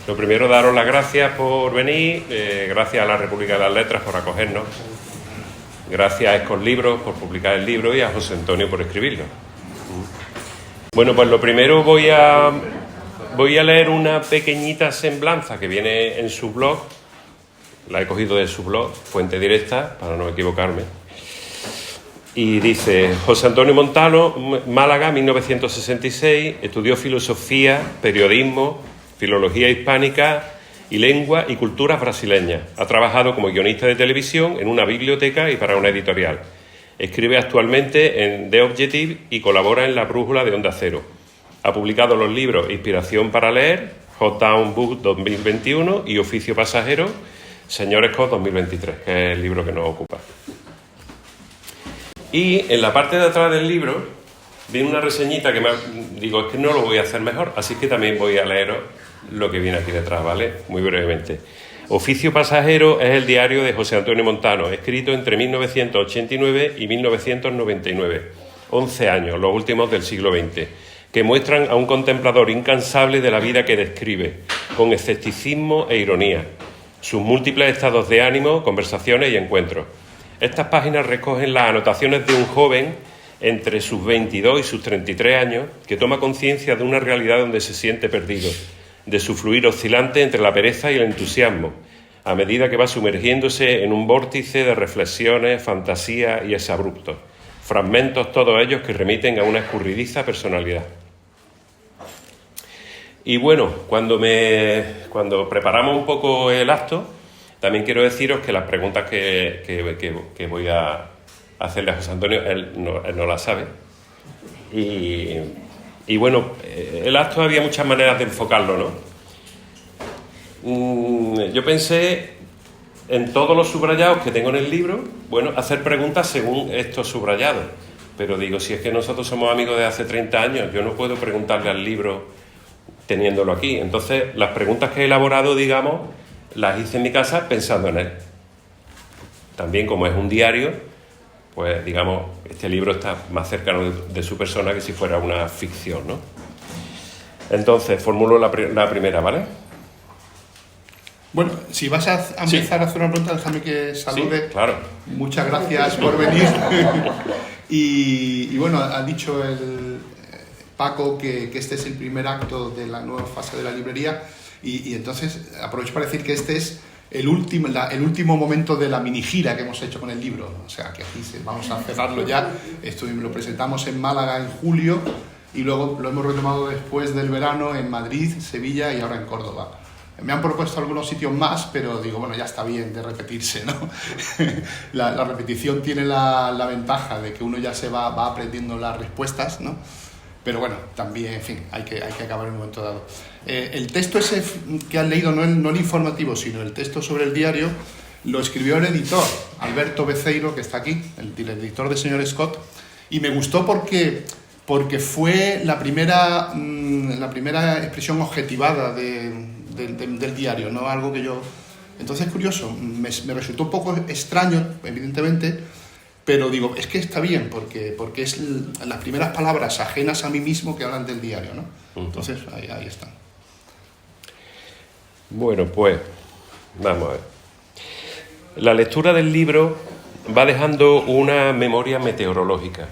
Lo primero, daros las gracias por venir, gracias a la República de las Letras por acogernos, gracias a Escos Libros por publicar el libro y a José Antonio por escribirlo. Bueno, pues lo primero voy a leer una pequeñita semblanza que viene en su blog, la he cogido de su blog, Fuente Directa, para no equivocarme. Y dice: José Antonio Montano, Málaga, 1966, estudió filosofía, periodismo, filología hispánica y lengua y culturas brasileñas. Ha trabajado como guionista de televisión en una biblioteca y para una editorial. Escribe actualmente en The Objective y colabora en La Brújula de Onda Cero. Ha publicado los libros Inspiración para leer, Hot Down Book 2021 y Oficio Pasajero, Señor Scott 2023, que es el libro que nos ocupa. Y en la parte de atrás del libro viene una reseñita que digo, es que no lo voy a hacer mejor, así que también voy a leeros lo que viene aquí detrás, ¿vale? Muy brevemente. Oficio Pasajero es el diario de José Antonio Montano, escrito entre 1989 y 1999, 11 años, los últimos del siglo XX, que muestran a un contemplador incansable de la vida que describe, con escepticismo e ironía, sus múltiples estados de ánimo, conversaciones y encuentros. Estas páginas recogen las anotaciones de un joven entre sus 22 y sus 33 años que toma conciencia de una realidad donde se siente perdido, de su fluir oscilante entre la pereza y el entusiasmo, a medida que va sumergiéndose en un vórtice de reflexiones, fantasía y exabruptos, fragmentos todos ellos que remiten a una escurridiza personalidad. Y bueno, cuando preparamos un poco el acto, también quiero deciros que las preguntas que voy a hacerle a José Antonio, él no las sabe. Y bueno, el acto había muchas maneras de enfocarlo, ¿no? Yo pensé en todos los subrayados que tengo en el libro, bueno, hacer preguntas según estos subrayados. Pero digo, si es que nosotros somos amigos de hace 30 años, yo no puedo preguntarle al libro teniéndolo aquí. Entonces, las preguntas que he elaborado, digamos, las hice en mi casa pensando en él. También, como es un diario, pues, digamos, este libro está más cercano de su persona que si fuera una ficción, ¿no? Entonces, formulo la primera, ¿vale? Bueno, si vas a empezar a hacer una pregunta, déjame que salude. Sí, claro. Muchas gracias por venir. y bueno, ha dicho el Paco que este es el primer acto de la nueva fase de la librería y entonces aprovecho para decir que este es el último momento de la mini gira que hemos hecho con el libro. O sea, que aquí vamos a cerrarlo ya. Esto lo presentamos en Málaga en julio y luego lo hemos retomado después del verano en Madrid, Sevilla y ahora en Córdoba. Me han propuesto algunos sitios más, pero digo, bueno, ya está bien de repetirse, ¿no? La repetición tiene la ventaja de que uno ya se va aprendiendo las respuestas, ¿no? Pero bueno, también, en fin, hay que acabar en un momento dado. El texto ese que han leído, no el informativo, sino el texto sobre el diario, lo escribió el editor, Alberto Beceiro, que está aquí, el editor de Señor Scott, y me gustó porque fue la primera expresión objetivada del diario, no algo que yo... Entonces, curioso, me resultó un poco extraño, evidentemente, pero digo, es que está bien, porque es las primeras palabras ajenas a mí mismo que hablan del diario, ¿no? Entonces, ahí están. Bueno, pues, vamos a ver. La lectura del libro va dejando una memoria meteorológica,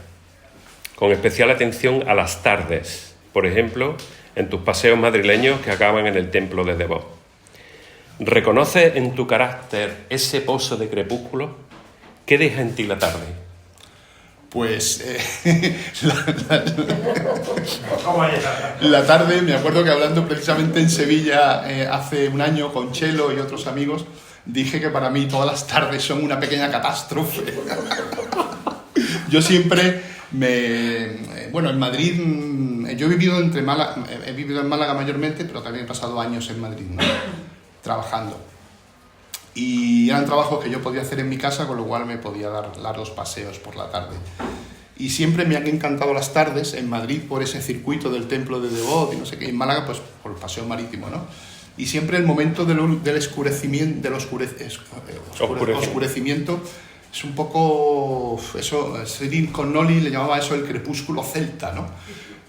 con especial atención a las tardes, por ejemplo, en tus paseos madrileños que acaban en el templo de Devot. ¿Reconoces en tu carácter ese pozo de crepúsculo? ¿Qué deja en ti la tarde? Pues la tarde, me acuerdo que hablando precisamente en Sevilla hace un año con Chelo y otros amigos, dije que para mí todas las tardes son una pequeña catástrofe. Yo siempre bueno, en Madrid, yo he vivido en Málaga mayormente, pero también he pasado años en Madrid, ¿no? Trabajando. Y eran trabajos que yo podía hacer en mi casa, con lo cual me podía dar largos paseos por la tarde. Y siempre me han encantado las tardes en Madrid por ese circuito del templo de Devot y no sé qué, en Málaga pues por el paseo marítimo, ¿no? Y siempre el momento del oscurecimiento, oscurecimiento es un poco eso. Cyril Connolly le llamaba eso el crepúsculo celta, ¿no?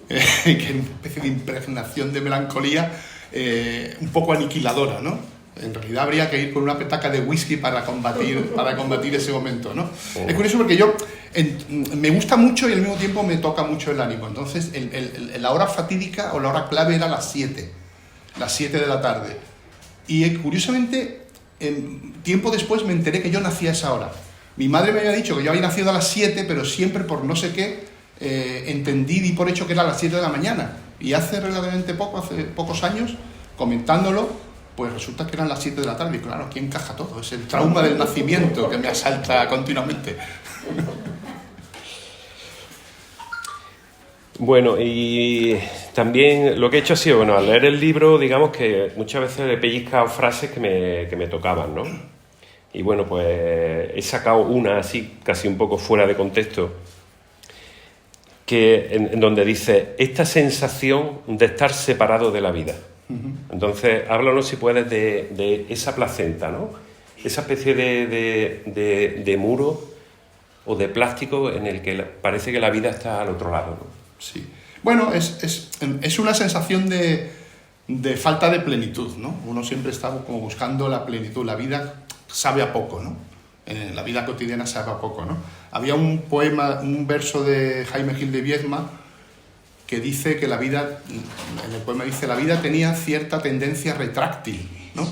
Que es una especie de impregnación de melancolía un poco aniquiladora, ¿no? En realidad habría que ir con una petaca de whisky para combatir ese momento, ¿no? Es curioso porque me gusta mucho y al mismo tiempo me toca mucho el ánimo. Entonces, la hora fatídica o la hora clave era las 7 de la tarde. Y curiosamente, tiempo después me enteré que yo nací a esa hora. Mi madre me había dicho que yo había nacido a las 7, pero siempre por no sé qué, di por hecho que era a las 7 de la mañana. Y hace relativamente poco, hace pocos años, comentándolo, pues resulta que eran las 7 de la tarde. Y claro, aquí encaja todo. Es el trauma del nacimiento que me asalta continuamente. Bueno, y también lo que he hecho ha sido, bueno, al leer el libro, digamos que muchas veces he pellizcado frases que me tocaban, ¿no? Y bueno, pues he sacado una así, casi un poco fuera de contexto, que en donde dice, esta sensación de estar separado de la vida. Entonces, háblanos si puedes de esa placenta, ¿no? Esa especie de muro o de plástico en el que parece que la vida está al otro lado, ¿no? Sí. Bueno, es una sensación de falta de plenitud, ¿no? Uno siempre está como buscando la plenitud. La vida sabe a poco, ¿no? La vida cotidiana sabe a poco, ¿no? Había un poema, un verso de Jaime Gil de Viedma que dice que la vida, en el poema dice, la vida tenía cierta tendencia retráctil, ¿no?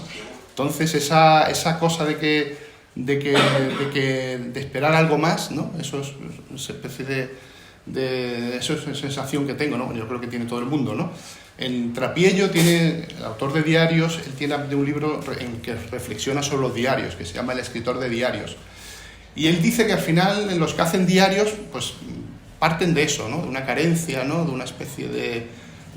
Entonces esa cosa de esperar algo más, ¿no? Eso es esa especie eso es una sensación que tengo, ¿no? Yo creo que tiene todo el mundo, ¿no? En Trapiello el autor de diarios, él tiene un libro en que reflexiona sobre los diarios, que se llama El escritor de diarios. Y él dice que al final los que hacen diarios, pues parten de eso, ¿no? De una carencia, ¿no? De una especie de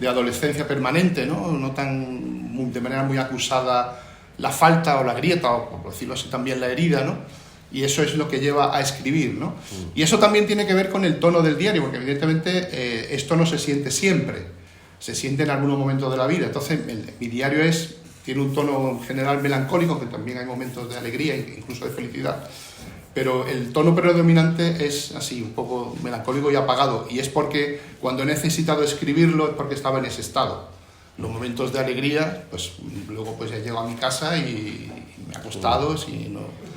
adolescencia permanente, ¿no? De manera muy acusada la falta o la grieta, o por decirlo así también la herida, ¿no? Y eso es lo que lleva a escribir, ¿no? Y eso también tiene que ver con el tono del diario, porque evidentemente esto no se siente siempre, se siente en algunos momentos de la vida. Entonces mi diario tiene un tono en general melancólico, que también hay momentos de alegría, incluso de felicidad, pero el tono predominante es así, un poco melancólico y apagado, y es porque cuando he necesitado escribirlo es porque estaba en ese estado. Los momentos de alegría, pues luego pues ya llego a mi casa y me he acostado,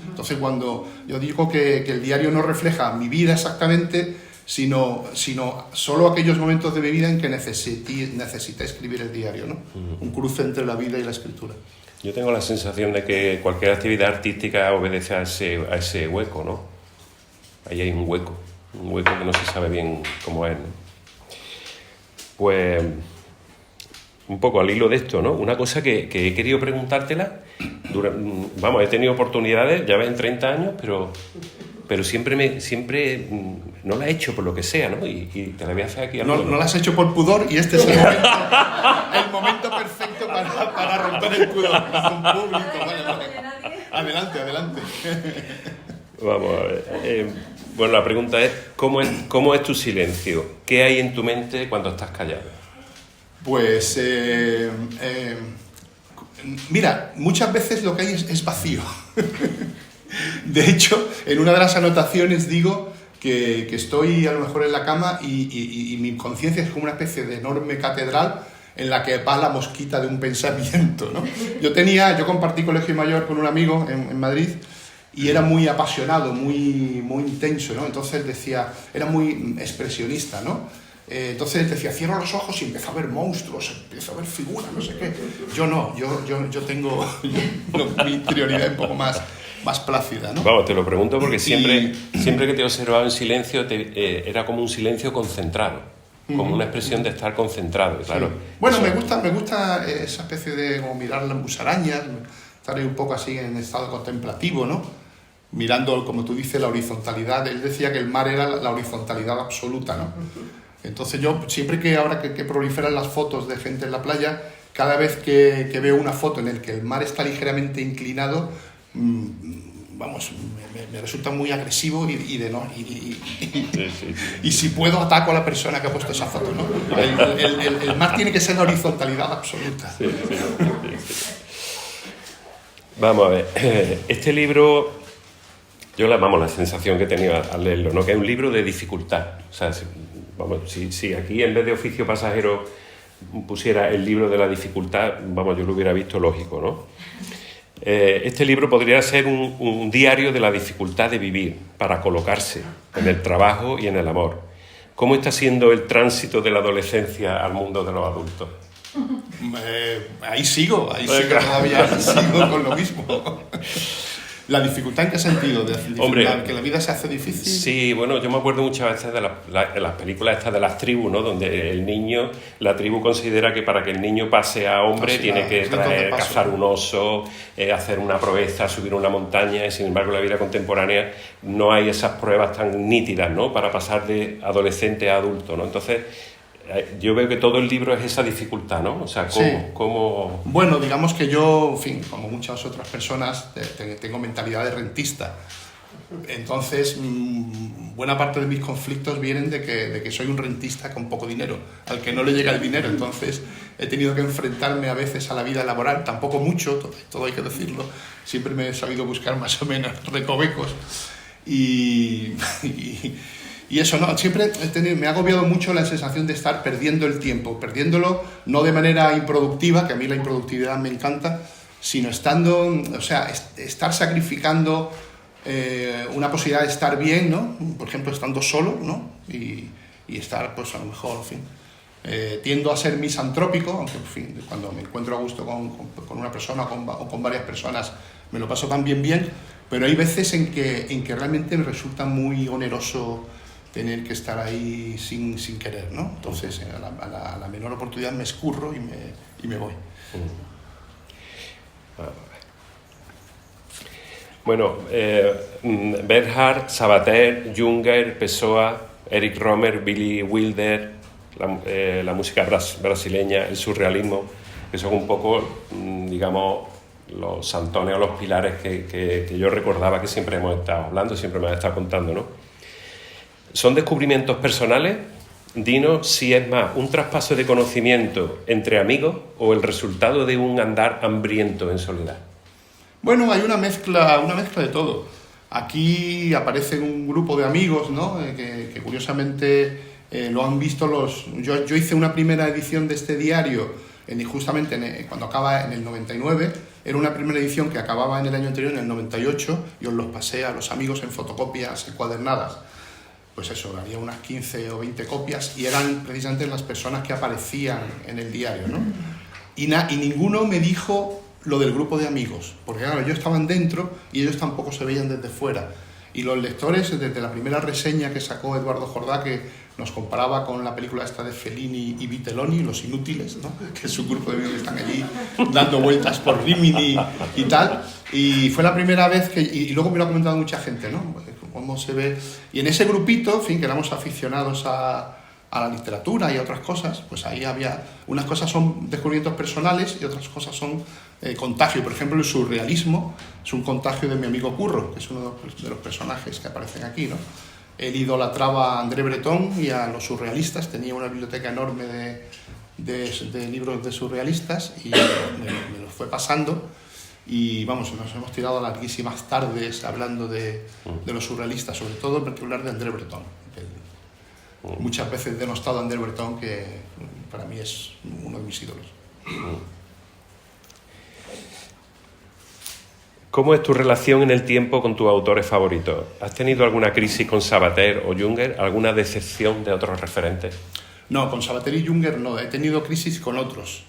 Entonces cuando yo digo que el diario no refleja mi vida exactamente, sino solo aquellos momentos de mi vida en que necesité escribir el diario, ¿no? Un cruce entre la vida y la escritura. Yo tengo la sensación de que cualquier actividad artística obedece a ese hueco, ¿no? Ahí hay un hueco que no se sabe bien cómo es, ¿no? Pues un poco al hilo de esto, ¿no? Una cosa que he querido preguntártela, he tenido oportunidades, ya ven, 30 años, pero siempre no la he hecho por lo que sea, ¿no? Y te la voy a hacer aquí. No la has hecho por pudor y este es el momento perfecto para romper el pudor con público. Vale. Adelante. Vamos a ver. Bueno, la pregunta es, ¿cómo es tu silencio? ¿Qué hay en tu mente cuando estás callado? Pues, mira, muchas veces lo que hay es vacío. De hecho, en una de las anotaciones digo que estoy a lo mejor en la cama y mi conciencia es como una especie de enorme catedral en la que va la mosquita de un pensamiento, ¿no? Yo compartí colegio mayor con un amigo en Madrid y era muy apasionado, muy intenso, ¿no? Entonces era muy expresionista, ¿no? Entonces decía, cierro los ojos y empiezo a ver monstruos, empiezo a ver figuras, no sé qué. Yo no, yo tengo mi interioridad un poco más plácida, ¿no? Vamos, te lo pregunto porque siempre que te he observado en silencio era como un silencio concentrado, como una expresión de estar concentrado, claro. Sí. Bueno, me gusta esa especie de como mirar las musarañas, estar ahí un poco así en estado contemplativo, ¿no? Mirando, como tú dices, la horizontalidad. Él decía que el mar era la horizontalidad absoluta, ¿no? Entonces yo, siempre que ahora que proliferan las fotos de gente en la playa, cada vez que veo una foto en la que el mar está ligeramente inclinado, me resulta muy agresivo y si puedo ataco a la persona que ha puesto esa foto, ¿no? El mar tiene que ser la horizontalidad absoluta. Sí. Vamos a ver, este libro, la sensación que he tenido al leerlo, ¿no? Que es un libro de dificultad. O sea, si aquí en vez de oficio pasajero pusiera el libro de la dificultad, vamos, yo lo hubiera visto lógico, ¿no? Este libro podría ser un diario de la dificultad de vivir para colocarse en el trabajo y en el amor. ¿Cómo está siendo el tránsito de la adolescencia al mundo de los adultos? Ahí sigo todavía, sigo con lo mismo. ¿La dificultad en qué sentido? Hombre, ¿que la vida se hace difícil? Sí, bueno, yo me acuerdo muchas veces de las películas estas de las tribus, ¿no? Donde el niño, la tribu considera que para que el niño pase a hombre tiene que cazar un oso, hacer una proeza, subir una montaña, y sin embargo en la vida contemporánea no hay esas pruebas tan nítidas, ¿no? Para pasar de adolescente a adulto, ¿no? Entonces, yo veo que todo el libro es esa dificultad, ¿no? O sea, ¿cómo? Bueno, digamos que yo, en fin, como muchas otras personas, tengo mentalidad de rentista. Entonces, buena parte de mis conflictos vienen de que soy un rentista con poco dinero, al que no le llega el dinero. Entonces, he tenido que enfrentarme a veces a la vida laboral, tampoco mucho, todo hay que decirlo. Siempre me he sabido buscar más o menos recovecos. Y eso, no, siempre me ha agobiado mucho la sensación de estar perdiendo el tiempo, perdiéndolo no de manera improductiva, que a mí la improductividad me encanta, sino estar sacrificando una posibilidad de estar bien, ¿no? Por ejemplo, estando solo, ¿no? Y estar, pues a lo mejor, en fin, tiendo a ser misantrópico, aunque, en fin, cuando me encuentro a gusto con una persona o con varias personas me lo paso también bien, pero hay veces en que realmente me resulta muy oneroso tener que estar ahí sin querer, ¿no? Entonces, a la menor oportunidad me escurro y me voy. Bueno, Bernhard, Sabater, Junger, Pessoa, Eric Romer, Billy Wilder, la música brasileña, el surrealismo, que son un poco, digamos, los santones o los pilares que yo recordaba que siempre hemos estado hablando, siempre me has estado contando, ¿no? ¿Son descubrimientos personales? Dinos si es más un traspaso de conocimiento entre amigos o el resultado de un andar hambriento en soledad. Bueno, hay una mezcla de todo. Aquí aparece un grupo de amigos, ¿no? que curiosamente lo han visto Yo hice una primera edición de este diario justamente cuando acaba en el 99. Era una primera edición que acababa en el año anterior, en el 98, y os los pasé a los amigos en fotocopias encuadernadas. Pues eso, había unas 15 o 20 copias y eran precisamente las personas que aparecían en el diario, ¿no? Y ninguno me dijo lo del grupo de amigos, porque claro, ellos estaban dentro y ellos tampoco se veían desde fuera. Y los lectores, desde la primera reseña que sacó Eduardo Jordá, que nos comparaba con la película esta de Fellini y Vitelloni, Los Inútiles, ¿no? Que es un grupo de amigos que están allí dando vueltas por Rimini y tal. Y fue la primera vez y luego me lo ha comentado mucha gente, ¿no? Cómo se ve. Y en ese grupito, en fin, que éramos aficionados a la literatura y a otras cosas, pues ahí había... Unas cosas son descubrimientos personales y otras cosas son contagio. Por ejemplo, el surrealismo es un contagio de mi amigo Curro, que es uno de los personajes que aparecen aquí, ¿no? Él idolatraba a André Breton y a los surrealistas, tenía una biblioteca enorme de libros de surrealistas y me los fue pasando. Y vamos, nos hemos tirado larguísimas tardes hablando de los surrealistas, sobre todo en particular de André Breton. Muchas veces denostado a André Breton, que para mí es uno de mis ídolos. ¿Cómo es tu relación en el tiempo con tus autores favoritos? ¿Has tenido alguna crisis con Sabater o Junger? ¿Alguna decepción de otros referentes? No, con Sabater y Junger no. He tenido crisis con otros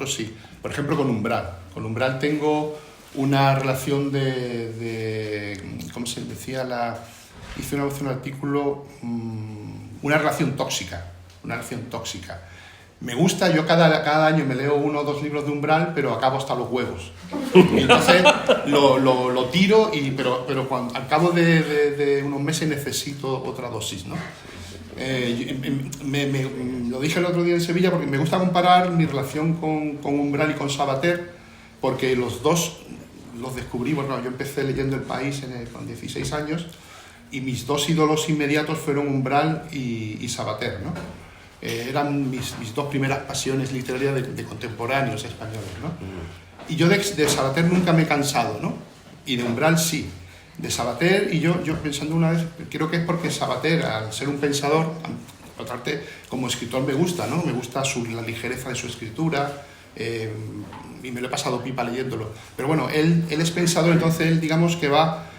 sí. Por ejemplo, con Umbral. Con Umbral tengo una relación de ¿cómo se decía? Hice una vez un artículo, una relación tóxica. Me gusta, yo cada año me leo 1 o 2 libros de Umbral, pero acabo hasta los huevos. Y entonces lo tiro, pero al cabo de unos meses necesito otra dosis, ¿no? Lo dije el otro día en Sevilla porque me gusta comparar mi relación con Umbral y con Sabater, porque los dos los descubrí. Bueno, yo empecé leyendo El País con 16 años y mis dos ídolos inmediatos fueron Umbral y Sabater, ¿no? Eran mis dos primeras pasiones literarias de contemporáneos españoles, ¿no? Y yo de Sabater nunca me he cansado, ¿no? Y de Umbral sí. De Sabater, y yo pensando una vez, creo que es porque Sabater, al ser un pensador, Por otra parte, como escritor me gusta, ¿no? Me gusta la ligereza de su escritura, y me lo he pasado pipa leyéndolo. Pero bueno, él es pensador, entonces él, digamos que va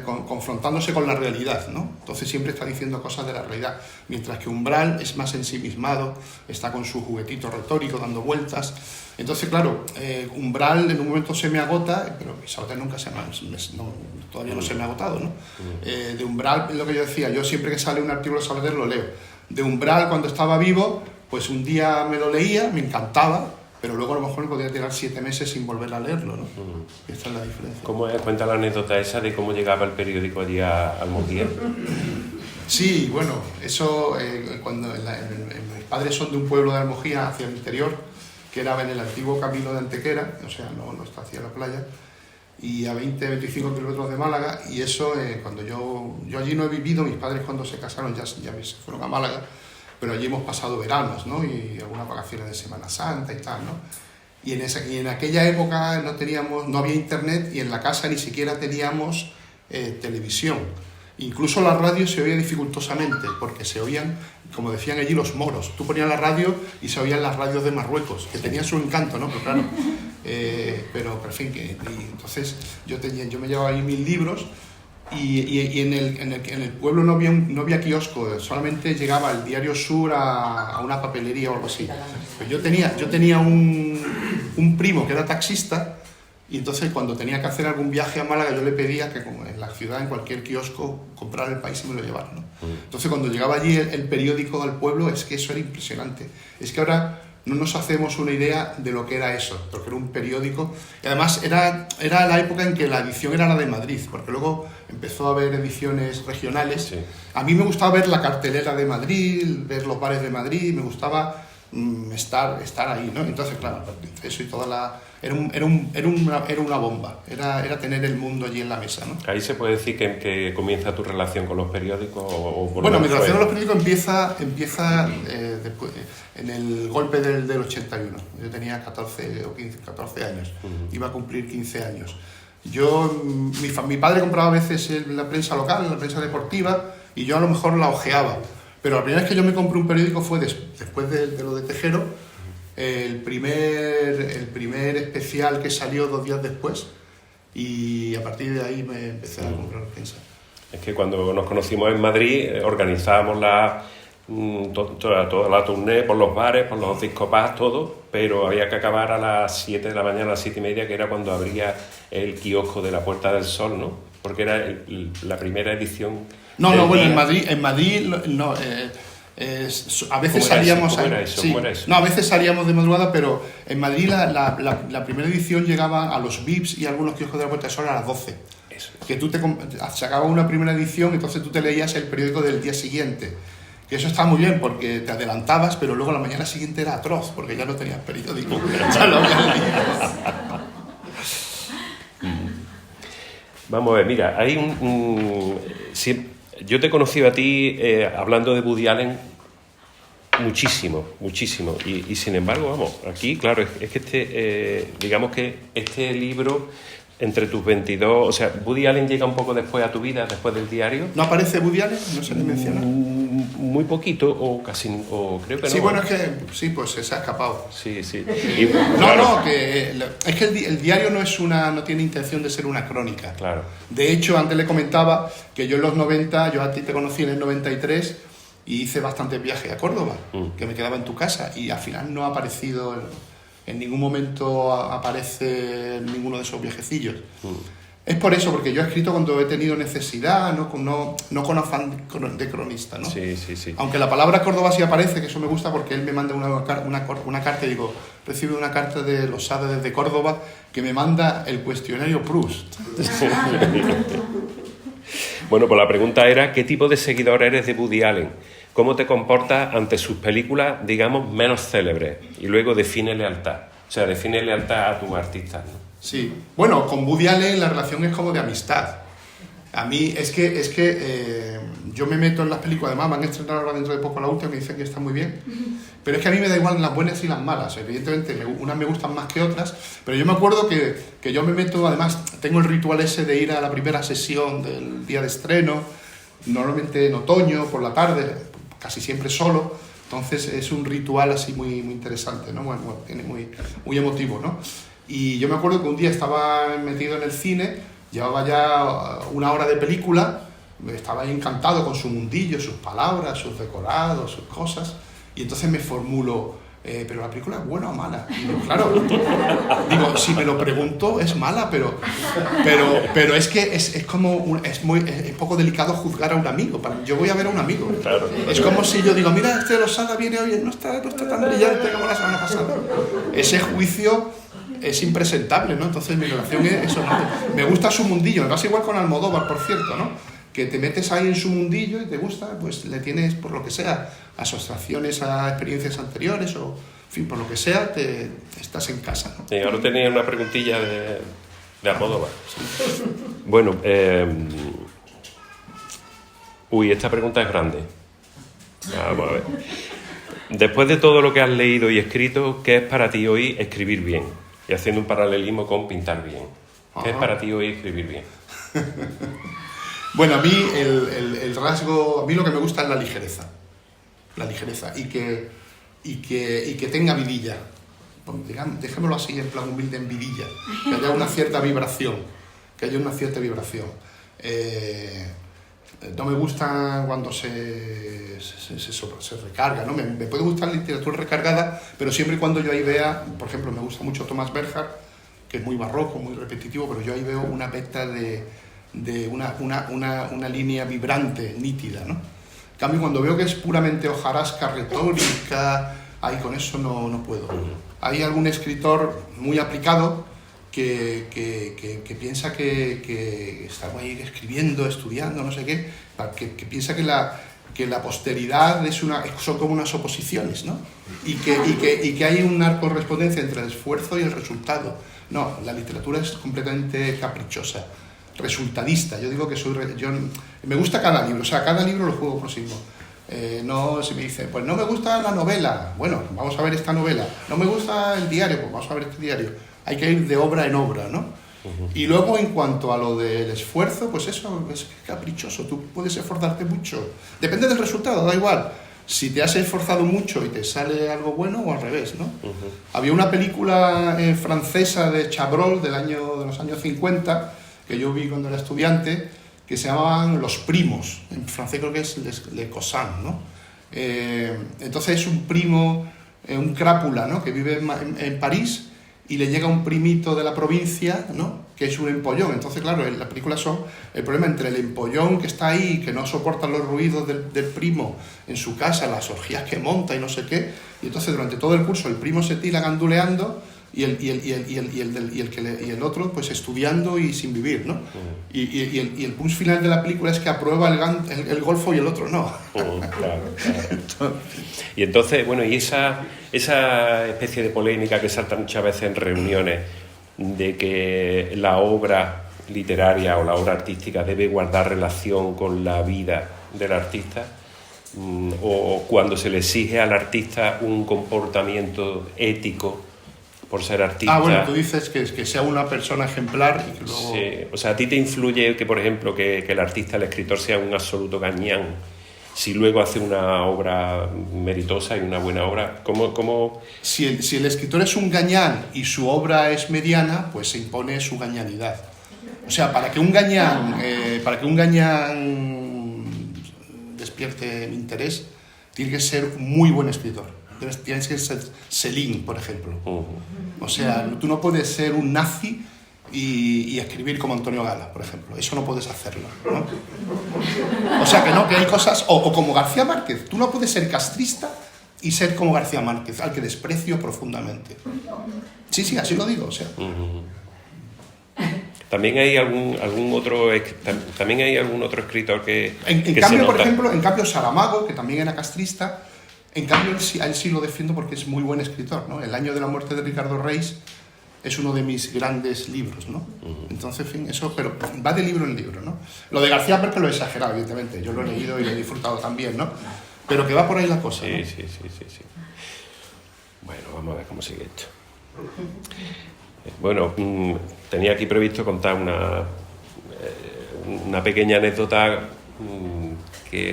confrontándose con la realidad, ¿no? Entonces siempre está diciendo cosas de la realidad, mientras que Umbral es más ensimismado, está con su juguetito retórico dando vueltas. Entonces, claro, Umbral en un momento se me agota, pero Sabater nunca todavía no se me ha agotado, ¿no? De Umbral, es lo que yo decía, yo siempre que sale un artículo de Sabater lo leo. De Umbral, cuando estaba vivo, pues un día me lo leía, me encantaba, pero luego a lo mejor me podía tirar 7 meses sin volver a leerlo, ¿no? Esta es la diferencia. ¿Cómo cuenta la anécdota esa de cómo llegaba el periódico allí a Almoguía? Sí, bueno, eso cuando mis padres son de un pueblo de Almoguía hacia el interior, que era en el antiguo camino de Antequera, o sea, no está hacia la playa, y a 20-25 kilómetros de Málaga, y eso, cuando yo allí no he vivido, mis padres cuando se casaron ya se fueron a Málaga, pero allí hemos pasado veranos, ¿no? Y algunas vacaciones de Semana Santa y tal, ¿no? Y en aquella época no había internet, y en la casa ni siquiera teníamos televisión. Incluso la radio se oía dificultosamente, porque se oían, como decían allí, los moros. Tú ponías la radio y se oían las radios de Marruecos, que tenían su encanto, ¿no? Pero claro, pero en fin, y entonces yo me llevaba ahí 1000 libros, y en el pueblo no había kiosco, solamente llegaba el Diario Sur a una papelería o algo así. Pues yo tenía un primo que era taxista, y entonces cuando tenía que hacer algún viaje a Málaga yo le pedía que, como en la ciudad, en cualquier kiosco, comprara El País y me lo llevara, ¿no? Entonces cuando llegaba allí el periódico al pueblo, es que eso era impresionante. Es que ahora no nos hacemos una idea de lo que era eso, porque era un periódico. Y además era la época en que la edición era la de Madrid, porque luego empezó a haber ediciones regionales. Sí. A mí me gustaba ver la cartelera de Madrid, ver los bares de Madrid, me gustaba estar ahí, ¿no? Entonces, claro, eso y toda la... Era una bomba, era tener el mundo allí en la mesa, ¿no? ¿Ahí se puede decir que comienza tu relación con los periódicos? Bueno, mi relación con los periódicos empieza después, en el golpe del 81. Yo tenía 14 años, iba a cumplir 15 años. Mi padre compraba a veces la prensa local, la prensa deportiva, y yo a lo mejor la ojeaba. Pero la primera vez que yo me compré un periódico fue después de lo de Tejero, el primer especial que salió 2 días después, y a partir de ahí me empecé a comprar prensa. Es que cuando nos conocimos en Madrid organizábamos toda la tournée por los bares, por los discopás, todo, pero había que acabar a las 7 de la mañana, a las 7:30, que era cuando abría el kiosco de la Puerta del Sol, ¿no? Porque era la primera edición. Bueno, en Madrid no. A veces salíamos... No, a veces salíamos de madrugada, pero en Madrid la primera edición llegaba a los VIPs y algunos kioscos de la Puerta del Sol a las 12. Eso. Que tú sacabas una primera edición, entonces tú te leías el periódico del día siguiente. Que eso estaba muy bien porque te adelantabas, pero luego la mañana siguiente era atroz, porque ya no tenías periódico. Ya lo habías leído. Vamos a ver, mira, hay yo te he conocido a ti hablando de Woody Allen muchísimo, y sin embargo, vamos, aquí, claro, es que digamos que este libro, entre tus 22, o sea, Woody Allen llega un poco después a tu vida, después del diario. ¿No aparece Woody Allen? ¿No se le menciona? Muy poquito, o creo que no. Sí, bueno, es que sí, pues se ha escapado. Sí. Y, claro. Es que el diario no tiene intención de ser una crónica. Claro. De hecho, antes le comentaba que yo en los 90, yo a ti te conocí en el 93 y hice bastantes viajes a Córdoba, que me quedaba en tu casa, y al final no ha aparecido, en ningún momento aparece en ninguno de esos viajecillos. Es por eso, porque yo he escrito cuando he tenido necesidad, no con afán de cronista, ¿no? Sí. Aunque la palabra Córdoba sí aparece, que eso me gusta porque él me manda una carta, y digo, recibe una carta de los Sade desde Córdoba que me manda el cuestionario Proust. Bueno, pues la pregunta era, ¿qué tipo de seguidor eres de Woody Allen? ¿Cómo te comportas ante sus películas, digamos, menos célebres? Y luego define lealtad. O sea, define lealtad a tu artista, ¿no? Sí. Bueno, con Woody Allen la relación es como de amistad. A mí es que yo me meto en las películas, además van a estrenar ahora dentro de poco la última, me dicen que está muy bien, pero es que a mí me da igual las buenas y las malas, evidentemente unas me gustan más que otras, pero yo me acuerdo que yo me meto, además tengo el ritual ese de ir a la primera sesión del día de estreno, normalmente en otoño, por la tarde, casi siempre solo, entonces es un ritual así muy, muy interesante, ¿no? Bueno, tiene muy, muy emotivo, ¿no? Y yo me acuerdo que un día estaba metido en el cine, llevaba ya 1 hora de película, estaba encantado con su mundillo, sus palabras, sus decorados, sus cosas, y entonces me formulo, pero la película es buena o mala. Y digo, claro, digo, si me lo pregunto es mala, pero es que es como, es poco delicado juzgar a un amigo. Yo voy a ver a un amigo. Claro. Es como si yo digo, mira, este de Losada viene hoy, no está tan brillante como la semana pasada. Ese juicio es impresentable, ¿no? Entonces mi relación es eso, ¿no? Me gusta su mundillo, me pasa igual con Almodóvar, por cierto, ¿no? Que te metes ahí en su mundillo y te gusta, pues le tienes, por lo que sea, asociaciones a experiencias anteriores o, en fin, por lo que sea, estás en casa, ¿no? Sí, ahora tenía una preguntilla de Almodóvar. Bueno, esta pregunta es grande. Vamos a ver. Después de todo lo que has leído y escrito, ¿qué es para ti hoy escribir bien? Y haciendo un paralelismo con pintar bien. ¿Qué es para ti hoy escribir bien? Bueno, a mí el rasgo, a mí lo que me gusta es la ligereza, y que tenga vidilla, dejémoslo así en plan humilde, en vidilla, que haya una cierta vibración, no me gusta cuando se recarga, ¿no? Me puede gustar la literatura recargada, pero siempre y cuando yo ahí vea, por ejemplo, me gusta mucho Thomas Bernhard, que es muy barroco, muy repetitivo, pero yo ahí veo una vecta de una línea vibrante, nítida, ¿no? En cambio, cuando veo que es puramente hojarasca retórica, ahí con eso no puedo. Hay algún escritor muy aplicado que piensa que está ahí escribiendo, estudiando, no sé qué, que piensa que la posteridad son como unas oposiciones, ¿no? Y que hay una correspondencia entre el esfuerzo y el resultado. No, la literatura es completamente caprichosa, resultadista. Yo digo que me gusta cada libro, o sea, cada libro lo juego por sí mismo. No, si me dice, pues no me gusta la novela, bueno, vamos a ver esta novela. No me gusta el diario, pues vamos a ver este diario. Hay que ir de obra en obra, ¿no? Y luego, en cuanto a lo del esfuerzo, pues eso es caprichoso. Tú puedes esforzarte mucho. Depende del resultado, da igual. Si te has esforzado mucho y te sale algo bueno o al revés, ¿no? Había una película francesa de Chabrol de los años 50 que yo vi cuando era estudiante, que se llamaban Los Primos. En francés creo que es Les Cousins, ¿no? Entonces es un primo, un crápula, ¿no? Que vive en París y le llega un primito de la provincia, ¿no? Que es un empollón. Entonces, claro, en la película son el problema entre el empollón que está ahí, que no soporta los ruidos del primo en su casa, las orgías que monta y no sé qué, y entonces durante todo el curso el primo se tira ganduleando y el otro pues estudiando y sin vivir, ¿no? Y el punto final de la película es que aprueba el golfo y el otro no. Claro. Y entonces, bueno, y esa especie de polémica que salta muchas veces en reuniones de que la obra literaria o la obra artística debe guardar relación con la vida del artista, o cuando se le exige al artista un comportamiento ético por ser artista. Bueno, tú dices que sea una persona ejemplar y que luego... Sí, o sea, ¿a ti te influye que, por ejemplo, que el artista, el escritor, sea un absoluto gañán? Si luego hace una obra meritosa y una buena obra, ¿cómo? Si el escritor es un gañán y su obra es mediana, pues se impone su gañanidad. O sea, para que un gañán despierte mi interés, tiene que ser muy buen escritor. Tienes que ser Céline, por ejemplo. O sea, tú no puedes ser un nazi y escribir como Antonio Gala, por ejemplo. Eso no puedes hacerlo, ¿no? O sea, que hay cosas... O como García Márquez. Tú no puedes ser castrista y ser como García Márquez, al que desprecio profundamente. Sí, así lo digo, o sea... También hay algún otro escritor que... En cambio, por ejemplo, Saramago, que también era castrista, en cambio a él sí lo defiendo porque es muy buen escritor, ¿no? El año de la muerte de Ricardo Reis es uno de mis grandes libros, ¿no? Entonces, en fin, eso, pero va de libro en libro, ¿no? Lo de García Márquez lo he exagerado, evidentemente, yo lo he leído y lo he disfrutado también, ¿no? Pero que va por ahí la cosa, ¿no? Sí. Bueno, vamos a ver cómo sigue esto. Bueno, tenía aquí previsto contar una pequeña anécdota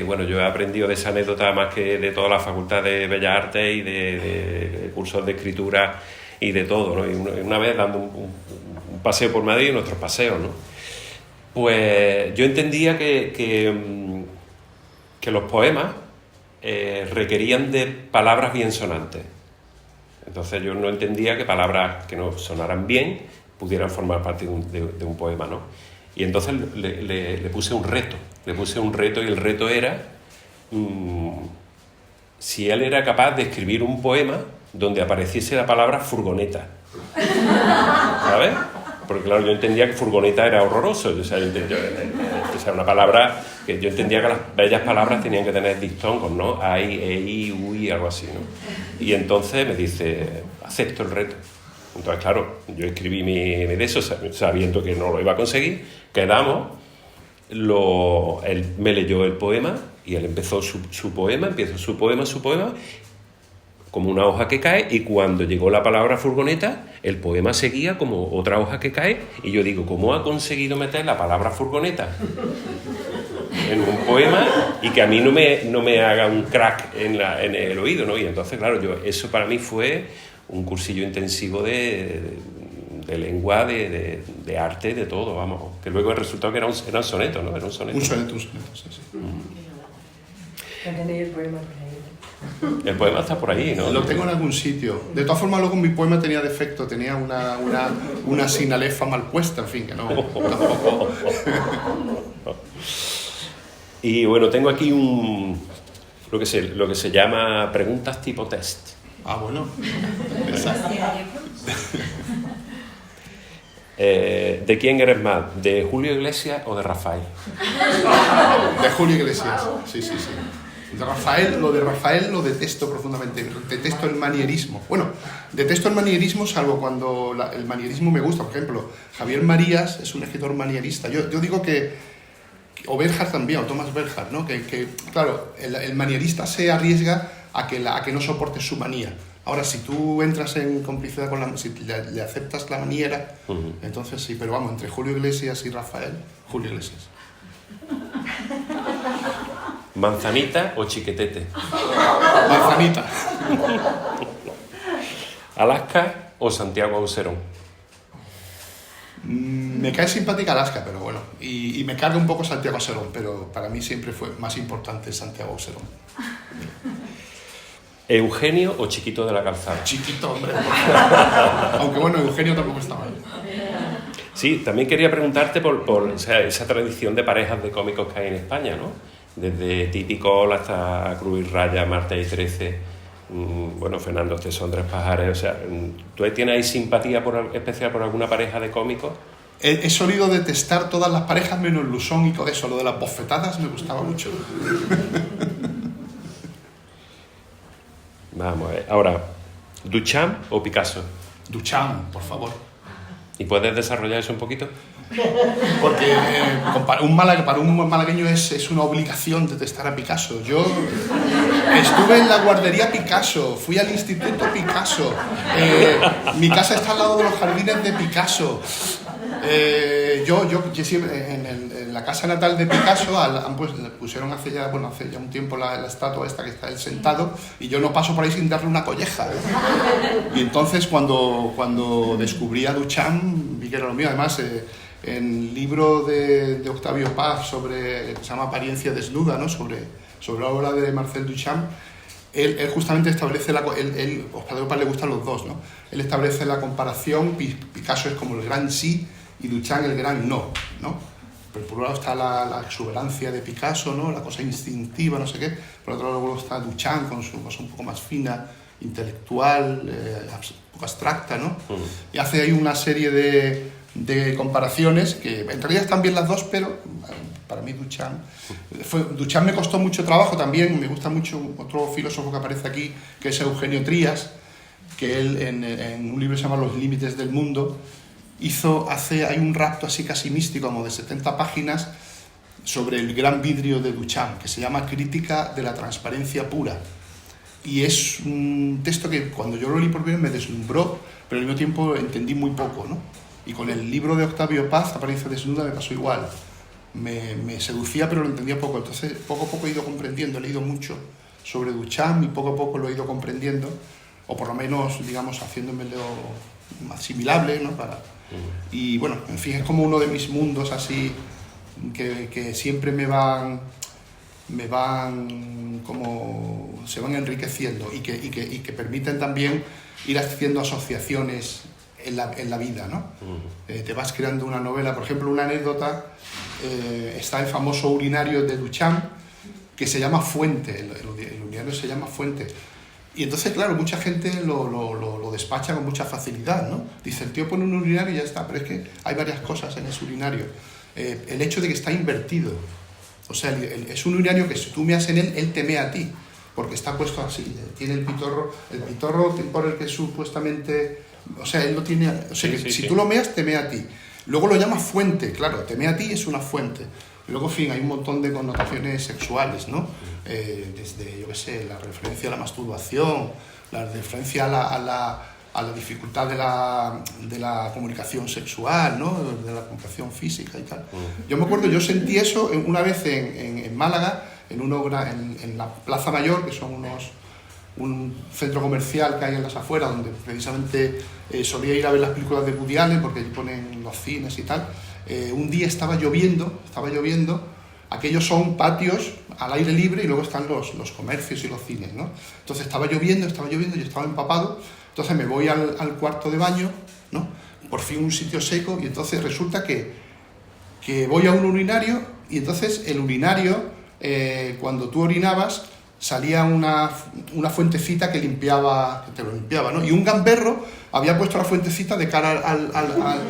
bueno, yo he aprendido de esa anécdota más que de toda la Facultad de Bellas Artes y de cursos de escritura y de todo, ¿no? Y una vez dando un paseo por Madrid, nuestros paseos, ¿no? Pues yo entendía que los poemas requerían de palabras bien sonantes. Entonces yo no entendía que palabras que no sonaran bien pudieran formar parte de un poema, ¿no? Y entonces le puse un reto. Y el reto era si él era capaz de escribir un poema donde apareciese la palabra furgoneta. ¿Sabes? Porque claro, yo entendía que furgoneta era horroroso. O sea, una palabra que yo entendía que las bellas palabras tenían que tener diptongos, ¿no? Ai, ei, ui, algo así, ¿no? Y entonces me dice, acepto el reto. Entonces, claro, yo escribí mi de eso, sabiendo que no lo iba a conseguir, quedamos, él me leyó el poema y él empezó su poema, como una hoja que cae, y cuando llegó la palabra furgoneta, el poema seguía como otra hoja que cae, y yo digo, ¿cómo ha conseguido meter la palabra furgoneta en un poema y que a mí no me haga un crack en el oído, ¿no? Y entonces, claro, eso para mí fue un cursillo intensivo de lengua, de arte, de todo, vamos. Que luego el resultado que era un soneto, ¿no? Era un soneto. Un soneto, sí, sí. Ya tenéis el poema por ahí. El poema está por ahí, ¿no? Lo tengo en algún sitio. De todas formas, luego mi poema tenía defecto, tenía una sinalefa mal puesta, en fin, que no, tampoco. Y bueno, tengo aquí lo que se llama preguntas tipo test. Ah, bueno. ¿De quién eres más? ¿De Julio Iglesias o de Rafael? De Julio Iglesias, sí. Lo de Rafael lo detesto profundamente, detesto el manierismo. Bueno, detesto el manierismo salvo cuando el manierismo me gusta. Por ejemplo, Javier Marías es un escritor manierista. Yo digo o Bernhard también, o Thomas Bernhard, ¿no? Que claro, el manierista se arriesga a que no soportes su manía. Ahora, si tú entras en complicidad si le aceptas la maniera, entonces sí, pero vamos, entre Julio Iglesias y Rafael, Julio Iglesias. ¿Manzanita o chiquetete? Manzanita. ¿Alaska o Santiago Auserón? Me cae simpática Alaska, pero bueno, y me carga un poco Santiago Auserón, pero para mí siempre fue más importante Santiago Auserón. ¿Eugenio o Chiquito de la Calzada? Chiquito, hombre. Aunque bueno, Eugenio tampoco está mal. Sí, también quería preguntarte por esa tradición de parejas de cómicos que hay en España, ¿no? Desde Típico hasta Cruz y Raya, Marta y 13, bueno, Fernando Testón, Tres Pajares, o sea, ¿tú tienes ahí simpatía especial por alguna pareja de cómicos? He solido detestar todas las parejas menos Lusón y Codeso. Lo de las bofetadas me gustaba mucho. Vamos a ver. Ahora, ¿Duchamp o Picasso? Duchamp, por favor. ¿Y puedes desarrollar eso un poquito? Porque para un malagueño es una obligación detestar a Picasso. Yo estuve en la guardería Picasso, fui al instituto Picasso, mi casa está al lado de los jardines de Picasso. Yo siempre, en la casa natal de Picasso le pusieron hace ya un tiempo la estatua esta que está él sentado, y yo no paso por ahí sin darle una colleja. Y entonces cuando descubrí a Duchamp vi que era lo mío. Además, en el libro de Octavio Paz que se llama Apariencia desnuda, ¿no? sobre la obra de Marcel Duchamp, él justamente establece Octavio Paz le gustan los dos, ¿no? Él establece la comparación. Picasso es como el gran sí y Duchamp el gran no, ¿no? Pero por un lado está la exuberancia de Picasso, ¿no? La cosa instintiva, no sé qué. Por otro lado está Duchamp con su cosa un poco más fina, intelectual, un poco abstracta, ¿no? Y hace ahí una serie de comparaciones que en realidad están bien las dos, pero para mí Duchamp me costó mucho trabajo también. Me gusta mucho otro filósofo que aparece aquí, que es Eugenio Trías, que él en un libro que se llama Los límites del mundo hay un rapto así casi místico, como de 70 páginas, sobre el gran vidrio de Duchamp, que se llama Crítica de la transparencia pura. Y es un texto que cuando yo lo leí por primera vez me deslumbró, pero al mismo tiempo entendí muy poco, ¿no? Y con el libro de Octavio Paz, Apariencia desnuda, me pasó igual. me seducía, pero lo entendía poco. Entonces, poco a poco he ido comprendiendo, he leído mucho sobre Duchamp y poco a poco lo he ido comprendiendo, o por lo menos, digamos, haciéndomelo asimilable, ¿no? Y bueno, en fin, es como uno de mis mundos así que siempre me van como se van enriqueciendo y que permiten también ir haciendo asociaciones en la vida, ¿no? Te vas creando una novela. Por ejemplo, una anécdota, está el famoso urinario de Duchamp, que se llama Fuente, el urinario se llama Fuente. Y entonces, claro, mucha gente lo despacha con mucha facilidad, ¿no? Dice, el tío pone un urinario y ya está, pero es que hay varias cosas en ese urinario. El hecho de que está invertido, o sea, es un urinario que si tú meas en él, él te mea a ti, porque está puesto así, tiene el pitorro por el que supuestamente, o sea, él lo tiene, o sea, sí, si tú lo meas, te mea a ti. Luego lo llama fuente, claro, te mea a ti, es una fuente. Luego, en fin, hay un montón de connotaciones sexuales, ¿no? Desde, yo qué sé, la referencia a la masturbación, la referencia a la dificultad de la comunicación sexual, ¿no? De la comunicación física y tal. Yo me acuerdo, yo sentí eso una vez en Málaga, en la Plaza Mayor, que son un centro comercial que hay en las afueras, donde precisamente solía ir a ver las películas de Woody Allen, porque allí ponen los cines y tal. Un día estaba lloviendo, aquellos son patios al aire libre y luego están los comercios y los cines, ¿no? Entonces estaba lloviendo, yo estaba empapado, entonces me voy al cuarto de baño, ¿no? Por fin un sitio seco, y entonces resulta que voy a un urinario, y entonces el urinario, cuando tú orinabas, salía una fuentecita que te lo limpiaba, ¿no? Y un gamberro había puesto la fuentecita de cara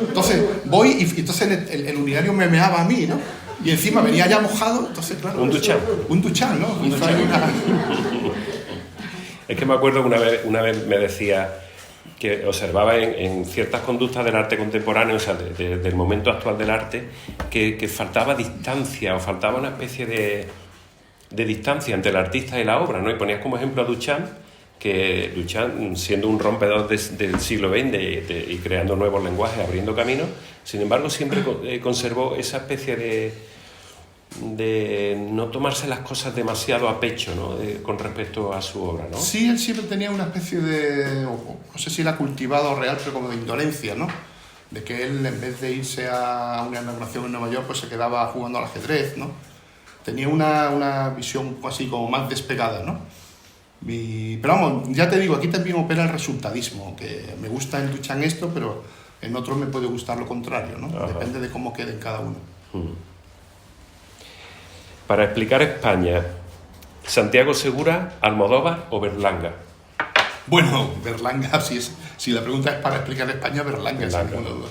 Entonces voy y entonces el urinario me meaba a mí, ¿no? Y encima venía ya mojado, entonces claro... Un Duchamp, ¿no? Es que me acuerdo que una vez me decía que observaba en ciertas conductas del arte contemporáneo, o sea, del momento actual del arte, que faltaba distancia, o faltaba una especie de distancia entre el artista y la obra, ¿no? Y ponías como ejemplo a Duchamp, que Duchamp, siendo un rompedor del siglo XX y creando nuevos lenguajes, abriendo caminos, sin embargo siempre conservó esa especie de no tomarse las cosas demasiado a pecho, ¿no? Con respecto a su obra, ¿no? Sí, él siempre tenía una especie de, no sé si era cultivado o real, pero como de indolencia, ¿no? De que él, en vez de irse a una inauguración en Nueva York, pues se quedaba jugando al ajedrez, ¿no? Tenía una visión así como más despegada, ¿no? Pero vamos, ya te digo, aquí también opera el resultadismo, que me gusta en Duchamp esto, pero en otros me puede gustar lo contrario, ¿no? Ajá. Depende de cómo quede en cada uno. Para explicar España, ¿Santiago Segura, Almodóvar o Berlanga? Bueno, Berlanga, si la pregunta es para explicar España, Berlanga. Sin ninguna duda.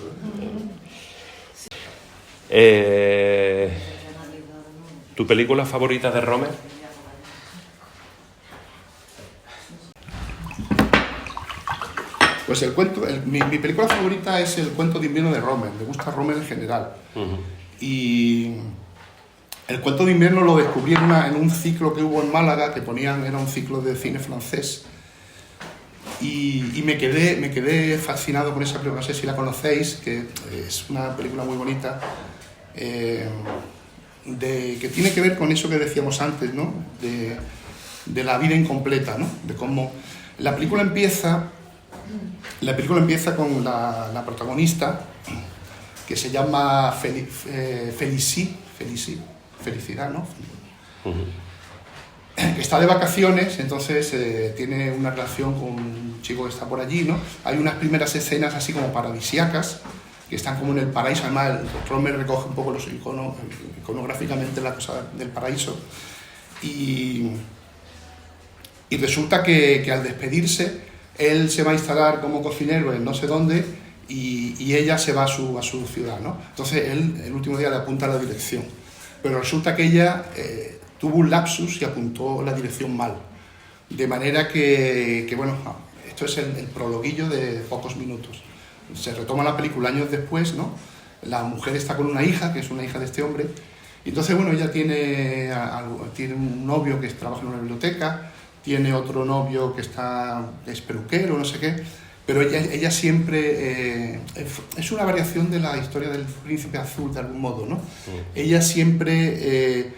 ¿Tu película favorita de Romer? Pues mi película favorita es El cuento de invierno de Romer. Me gusta Romer en general. Y El cuento de invierno lo descubrí en un ciclo que hubo en Málaga, que era un ciclo de cine francés. Y me quedé fascinado con esa película. No sé si la conocéis, que es una película muy bonita, que tiene que ver con eso que decíamos antes, ¿no? De la vida incompleta, ¿no? De cómo la película empieza con la protagonista, que se llama Felicidad, ¿no? Que está de vacaciones, entonces tiene una relación con un chico que está por allí, ¿no? Hay unas primeras escenas así como paradisíacas, que están como en el paraíso. Además, Romer recoge un poco iconográficamente la cosa del paraíso. Y resulta que al despedirse, él se va a instalar como cocinero en no sé dónde, y ella se va a su ciudad, ¿no? Entonces él el último día le apunta la dirección, pero resulta que ella tuvo un lapsus y apuntó la dirección mal, de manera que bueno, esto es el prologuillo de pocos minutos. Se retoma la película años después, ¿no? La mujer está con una hija, que es una hija de este hombre, y entonces bueno, ella tiene un novio trabaja en una biblioteca, tiene otro novio que es peluquero, no sé qué, pero ella siempre es una variación de la historia del príncipe azul de algún modo, ¿no? Ella siempre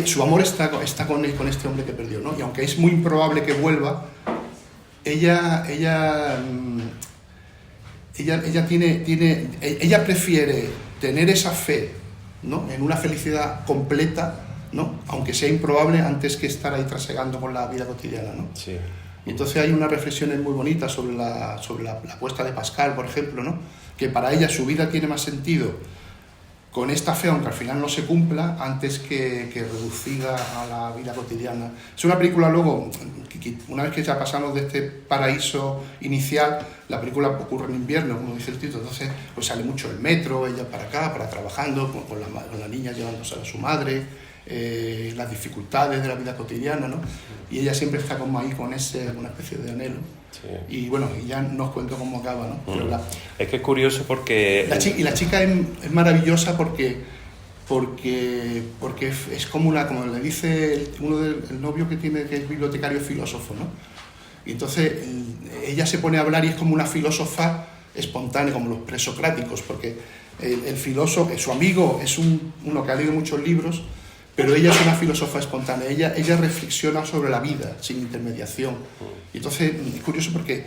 su amor está con este hombre que perdió, ¿no? Y aunque es muy improbable que vuelva, ella prefiere tener esa fe, ¿no?, en una felicidad completa, ¿no?, aunque sea improbable, antes que estar ahí trasegando con la vida cotidiana, ¿no? Sí. Y entonces hay unas reflexiones muy bonitas sobre la apuesta de Pascal, por ejemplo, ¿no?, que para ella su vida tiene más sentido con esta fe, aunque al final no se cumpla, antes que reducida a la vida cotidiana. Es una película, luego, una vez que ya pasamos de este paraíso inicial, la película ocurre en invierno, como dice el título, entonces pues sale mucho el metro, ella para acá, para trabajando, con la niña llevándose a su madre, las dificultades de la vida cotidiana, ¿no? Y ella siempre está como ahí con una especie de anhelo. Sí. Y bueno, y ya no os cuento cómo acaba, ¿no? Pero es que es curioso porque... la chica es maravillosa porque es como le dice el novio que tiene, que es bibliotecario filósofo, ¿no? Y entonces ella se pone a hablar y es como una filósofa espontánea, como los presocráticos, porque el filósofo, su amigo, es uno que ha leído muchos libros, pero ella es una filósofa espontánea, ella reflexiona sobre la vida, sin intermediación. Y entonces es curioso porque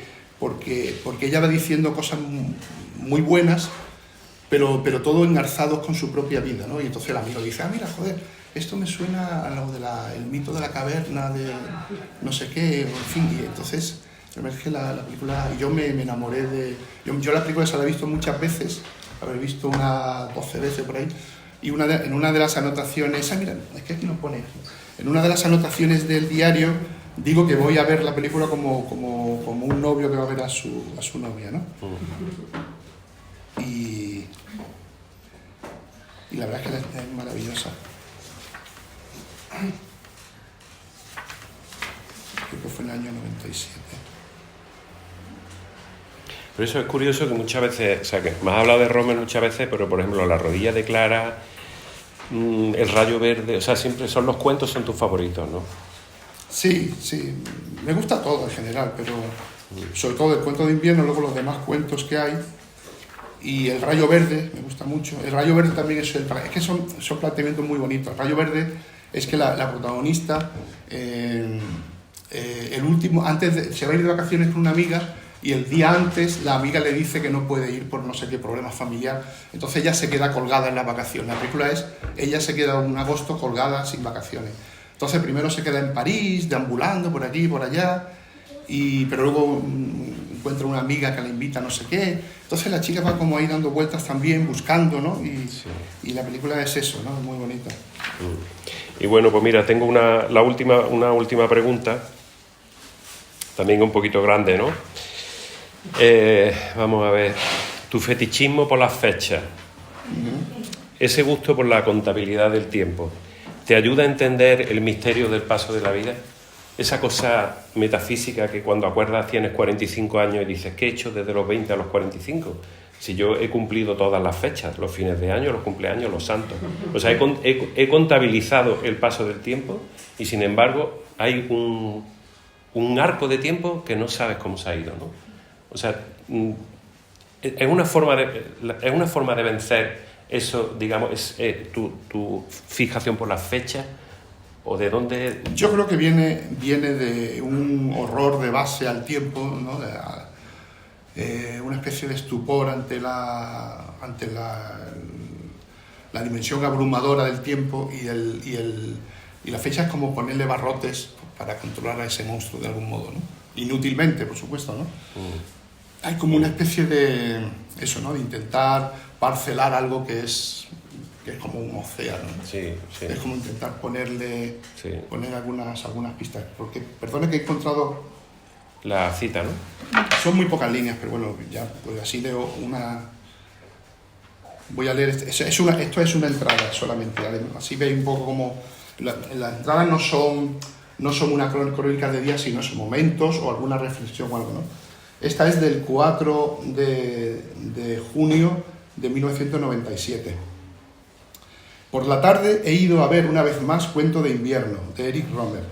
ella va diciendo cosas muy buenas, pero todo engarzados con su propia vida, ¿no? Y entonces el amigo dice, mira, joder, esto me suena a lo del mito de la caverna, de no sé qué, en fin, y entonces emerge la película, y yo me enamoré de... Yo la película se la he visto muchas veces, haber visto unas 12 veces por ahí, y en una de las anotaciones, mira, es que aquí lo pone, en una de las anotaciones del diario digo que voy a ver la película como un novio que va a ver a su novia, ¿no? Y la verdad es que es maravillosa. Creo que fue en el año 97. Por eso es curioso que muchas veces, o sea, que me has hablado de Romer muchas veces, pero por ejemplo La rodilla de Clara, El rayo verde, o sea, siempre son los cuentos, son tus favoritos, ¿no? Sí, me gusta todo en general, pero sobre todo el cuento de invierno, luego los demás cuentos que hay, y El rayo verde me gusta mucho. El rayo verde también es que son planteamientos muy bonitos. El rayo verde es que la protagonista, el último, se va a ir de vacaciones con una amiga, y el día antes la amiga le dice que no puede ir por no sé qué problema familiar, entonces ella se queda colgada en la vacación. La película es, ella se queda en agosto colgada sin vacaciones. Entonces primero se queda en París, deambulando por aquí y por allá, pero luego encuentra una amiga que la invita a no sé qué. Entonces la chica va como ahí dando vueltas también, buscando, ¿no? Y la película es eso, ¿no? Muy bonita. Y bueno, pues mira, tengo una última pregunta, también un poquito grande, ¿no? Vamos a ver, tu fetichismo por las fechas, ese gusto por la contabilidad del tiempo, ¿te ayuda a entender el misterio del paso de la vida? Esa cosa metafísica que cuando acuerdas tienes 45 años y dices, ¿qué he hecho desde los 20 a los 45? Si yo he cumplido todas las fechas, los fines de año, los cumpleaños, los santos. O sea, he contabilizado el paso del tiempo y sin embargo hay un arco de tiempo que no sabes cómo se ha ido, ¿no? O sea, es una forma de vencer eso, digamos, es tu fijación por las fechas, o de dónde... Yo creo que viene de un horror de base al tiempo, ¿no? Una especie de estupor ante la dimensión abrumadora del tiempo, y la fecha es como ponerle barrotes para controlar a ese monstruo de algún modo, ¿no? Inútilmente, por supuesto, ¿no? Hay como una especie de eso, ¿no? De intentar parcelar algo que es como un océano, ¿no? Sí. Es como intentar poner algunas pistas, porque perdone que he encontrado la cita, ¿no? Son muy pocas líneas, pero bueno, ya pues así leo una. Voy a leer esto es una entrada solamente, así veis un poco como las entradas no son una crónica de días, sino son momentos o alguna reflexión o algo, ¿no? Esta es del 4 de junio de 1997. Por la tarde he ido a ver una vez más Cuento de invierno, de Eric Romer.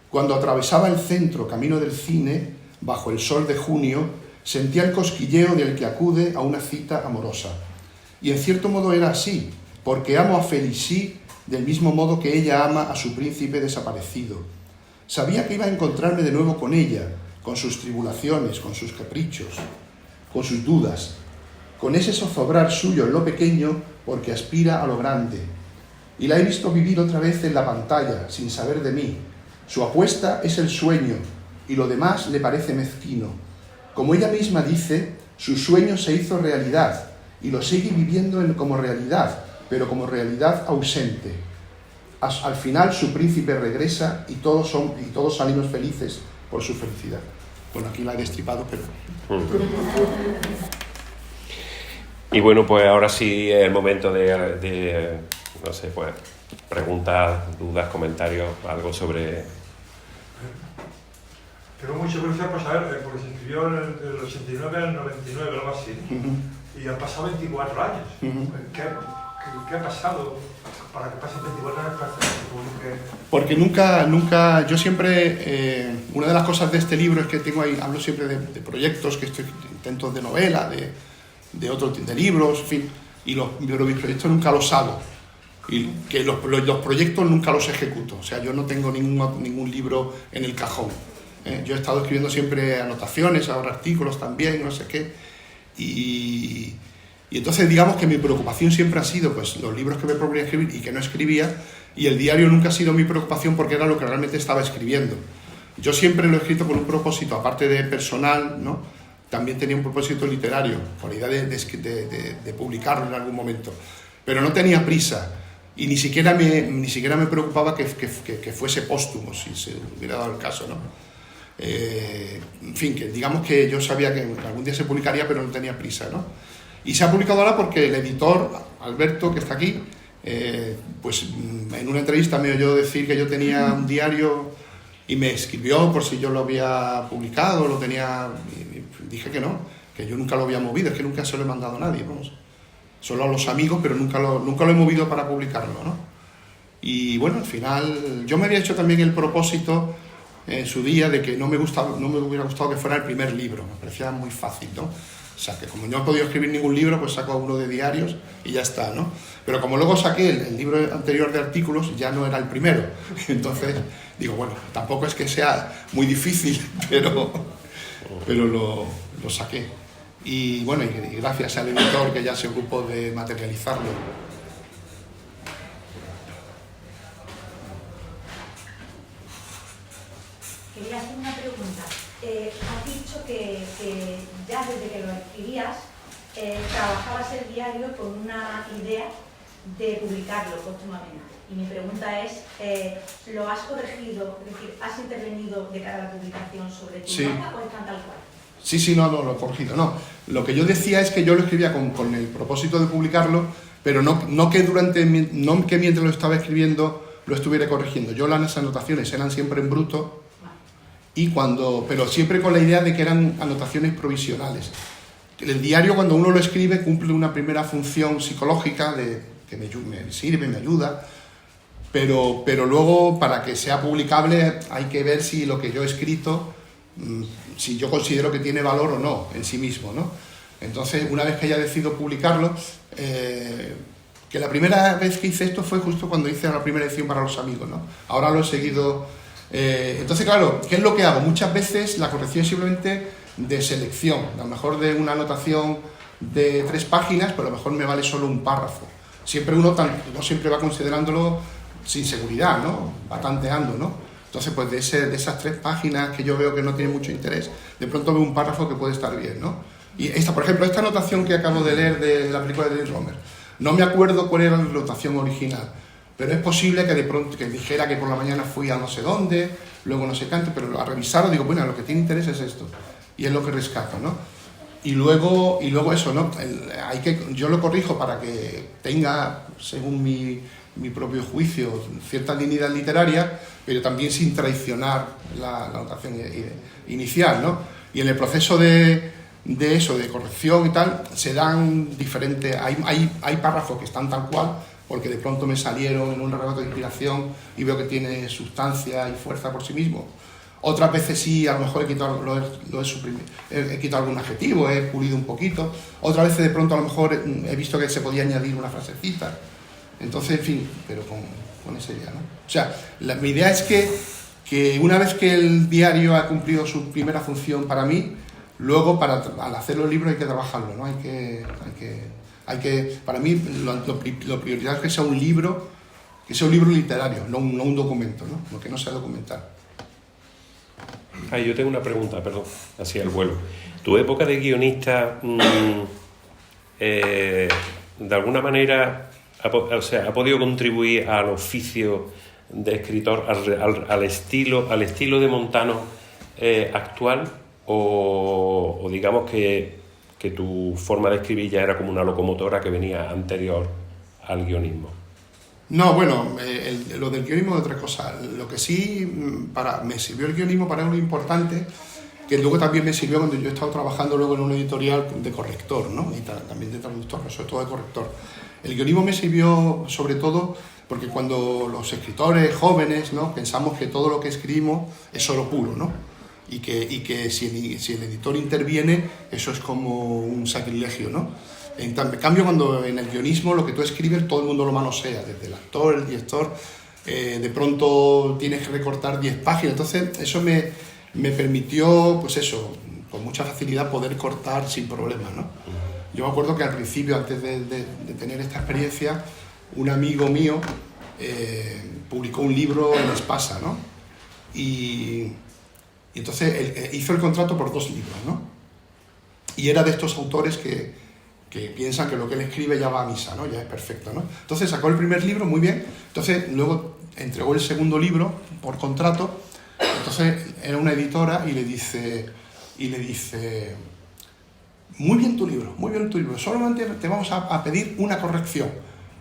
Cuando atravesaba el centro camino del cine, bajo el sol de junio, Sentía el cosquilleo del que acude a una cita amorosa. Y en cierto modo era así, porque amo a Félicie del mismo modo que ella ama a su príncipe desaparecido. Sabía que iba a encontrarme de nuevo con ella, con sus tribulaciones, con sus caprichos, con sus dudas, con ese zozobrar suyo en lo pequeño porque aspira a lo grande. Y la he visto vivir otra vez en la pantalla, sin saber de mí. Su apuesta es el sueño, y lo demás le parece mezquino. Como ella misma dice, su sueño se hizo realidad, y lo sigue viviendo como realidad, pero como realidad ausente. Al final su príncipe regresa y todos salimos felices por su felicidad. Bueno, aquí la he destripado, pero... Y bueno, pues ahora sí es el momento de no sé, pues preguntas, dudas, comentarios, algo sobre... Tengo mucha curiosidad por saber, porque se escribió en el 89 al 99, algo así, y han pasado 24 años. ¿Qué ha pasado para que pasen 24 años para que se publique? Porque nunca, yo siempre, una de las cosas de este libro es que tengo ahí, hablo siempre de proyectos, que estoy intentos de novela, de libros, en fin, pero mis proyectos nunca los hago. Y que los proyectos nunca los ejecuto, o sea, yo no tengo ningún libro en el cajón. Yo he estado escribiendo siempre anotaciones, ahora artículos también, no sé qué, y entonces digamos que mi preocupación siempre ha sido pues los libros que me proponía escribir y que no escribía, y el diario nunca ha sido mi preocupación porque era lo que realmente estaba escribiendo. Yo siempre lo he escrito con un propósito, aparte de personal, ¿no? También tenía un propósito literario, con la idea de publicarlo en algún momento, pero no tenía prisa. Y ni siquiera me preocupaba que fuese póstumo, si se hubiera dado el caso, ¿no? En fin, que digamos que yo sabía que algún día se publicaría, pero no tenía prisa, ¿no? Y se ha publicado ahora porque el editor, Alberto, que está aquí, pues en una entrevista me oyó decir que yo tenía un diario y me escribió por si yo lo había publicado, lo tenía... Y dije que no, que yo nunca lo había movido, es que nunca se lo he mandado a nadie, vamos. Solo a los amigos, pero nunca lo he movido para publicarlo, ¿no? Y bueno, al final yo me había hecho también el propósito en su día de que no me hubiera gustado que fuera el primer libro, me parecía muy fácil, ¿no? O sea, que como no he podido escribir ningún libro, pues saco uno de diarios y ya está, ¿no? Pero como luego saqué el libro anterior de artículos, ya no era el primero. Entonces, digo, bueno, tampoco es que sea muy difícil, pero lo saqué. Y bueno, y gracias al editor que ya se ocupó de materializarlo. Quería hacer una pregunta. Has dicho que ya desde que lo escribías trabajabas el diario con una idea de publicarlo póstumamente. Y mi pregunta es, ¿lo has corregido? Es decir, ¿has intervenido de cara a la publicación sobre tu nota o está tal cual? Sí, no, lo he corregido, no. Lo que yo decía es que yo lo escribía con el propósito de publicarlo, pero no que mientras lo estaba escribiendo lo estuviera corrigiendo. Yo las anotaciones eran siempre en bruto, pero siempre con la idea de que eran anotaciones provisionales. El diario, cuando uno lo escribe, cumple una primera función psicológica que me sirve, me ayuda, pero luego, para que sea publicable, hay que ver si lo que yo he escrito, si yo considero que tiene valor o no en sí mismo, ¿no? Entonces, una vez que haya decidido publicarlo, que la primera vez que hice esto fue justo cuando hice la primera edición para los amigos, ¿no? Ahora lo he seguido. Entonces, claro, ¿qué es lo que hago? Muchas veces la corrección es simplemente de selección. A lo mejor de una anotación de 3 páginas, pero a lo mejor me vale solo un párrafo. Siempre no siempre va considerándolo sin seguridad, ¿no? Va tanteando, ¿no? Entonces, pues de esas 3 páginas que yo veo que no tienen mucho interés, de pronto veo un párrafo que puede estar bien, ¿no? Y por ejemplo, esta anotación que acabo de leer de la película de Dennis Romer, no me acuerdo cuál era la anotación original, pero es posible que de pronto que dijera que por la mañana fui a no sé dónde, luego no sé cuánto, pero a revisarlo digo, bueno, lo que tiene interés es esto, y es lo que rescato, ¿no? Y luego eso, ¿no? Yo lo corrijo para que tenga, según mi propio juicio, cierta dignidad literaria, pero también sin traicionar la anotación inicial, ¿no? Y en el proceso de corrección y tal, se dan diferentes... Hay párrafos que están tal cual, porque de pronto me salieron en un arrebato de inspiración y veo que tiene sustancia y fuerza por sí mismo. Otras veces sí, a lo mejor he quitado, lo he suprimido, he quitado algún adjetivo, he pulido un poquito. Otras veces de pronto a lo mejor he visto que se podía añadir una frasecita. Entonces, en fin, pero con esa idea, ¿no? O sea, mi idea es que una vez que el diario ha cumplido su primera función para mí, luego al hacer los libros hay que trabajarlo, ¿no? Para mí lo prioritario es que sea un libro literario, no un documento, ¿no? Lo que no sea documental. Yo tengo una pregunta, perdón, así al vuelo. ¿Tu época de guionista, de alguna manera, ha podido contribuir al oficio de escritor, al estilo de Montano actual? ¿O digamos que tu forma de escribir ya era como una locomotora que venía anterior al guionismo? No, bueno, lo del guionismo es otra cosa. Lo que sí me sirvió el guionismo para algo importante, que luego también me sirvió cuando yo he estado trabajando luego en una editorial de corrector, ¿no? Y también de traductor, pero sobre todo de corrector. El guionismo me sirvió sobre todo porque cuando los escritores jóvenes, ¿no?, pensamos que todo lo que escribimos es oro puro, ¿no? Y que si el editor interviene, eso es como un sacrilegio, ¿no? En cambio, cuando en el guionismo lo que tú escribes, todo el mundo lo manosea, desde el actor, el director, de pronto tienes que recortar 10 páginas. Entonces, eso me permitió, pues eso, con mucha facilidad poder cortar sin problema, ¿no? Yo me acuerdo que al principio, antes de tener esta experiencia, un amigo mío publicó un libro en Espasa, ¿no? Y entonces él hizo el contrato por 2 libros, ¿no? Y era de estos autores que piensan que lo que él escribe ya va a misa, ¿no? Ya es perfecto, ¿no? Entonces sacó el primer libro, muy bien. Entonces luego entregó el segundo libro por contrato. Entonces era una editora y le dice, muy bien tu libro, solamente te vamos a pedir una corrección.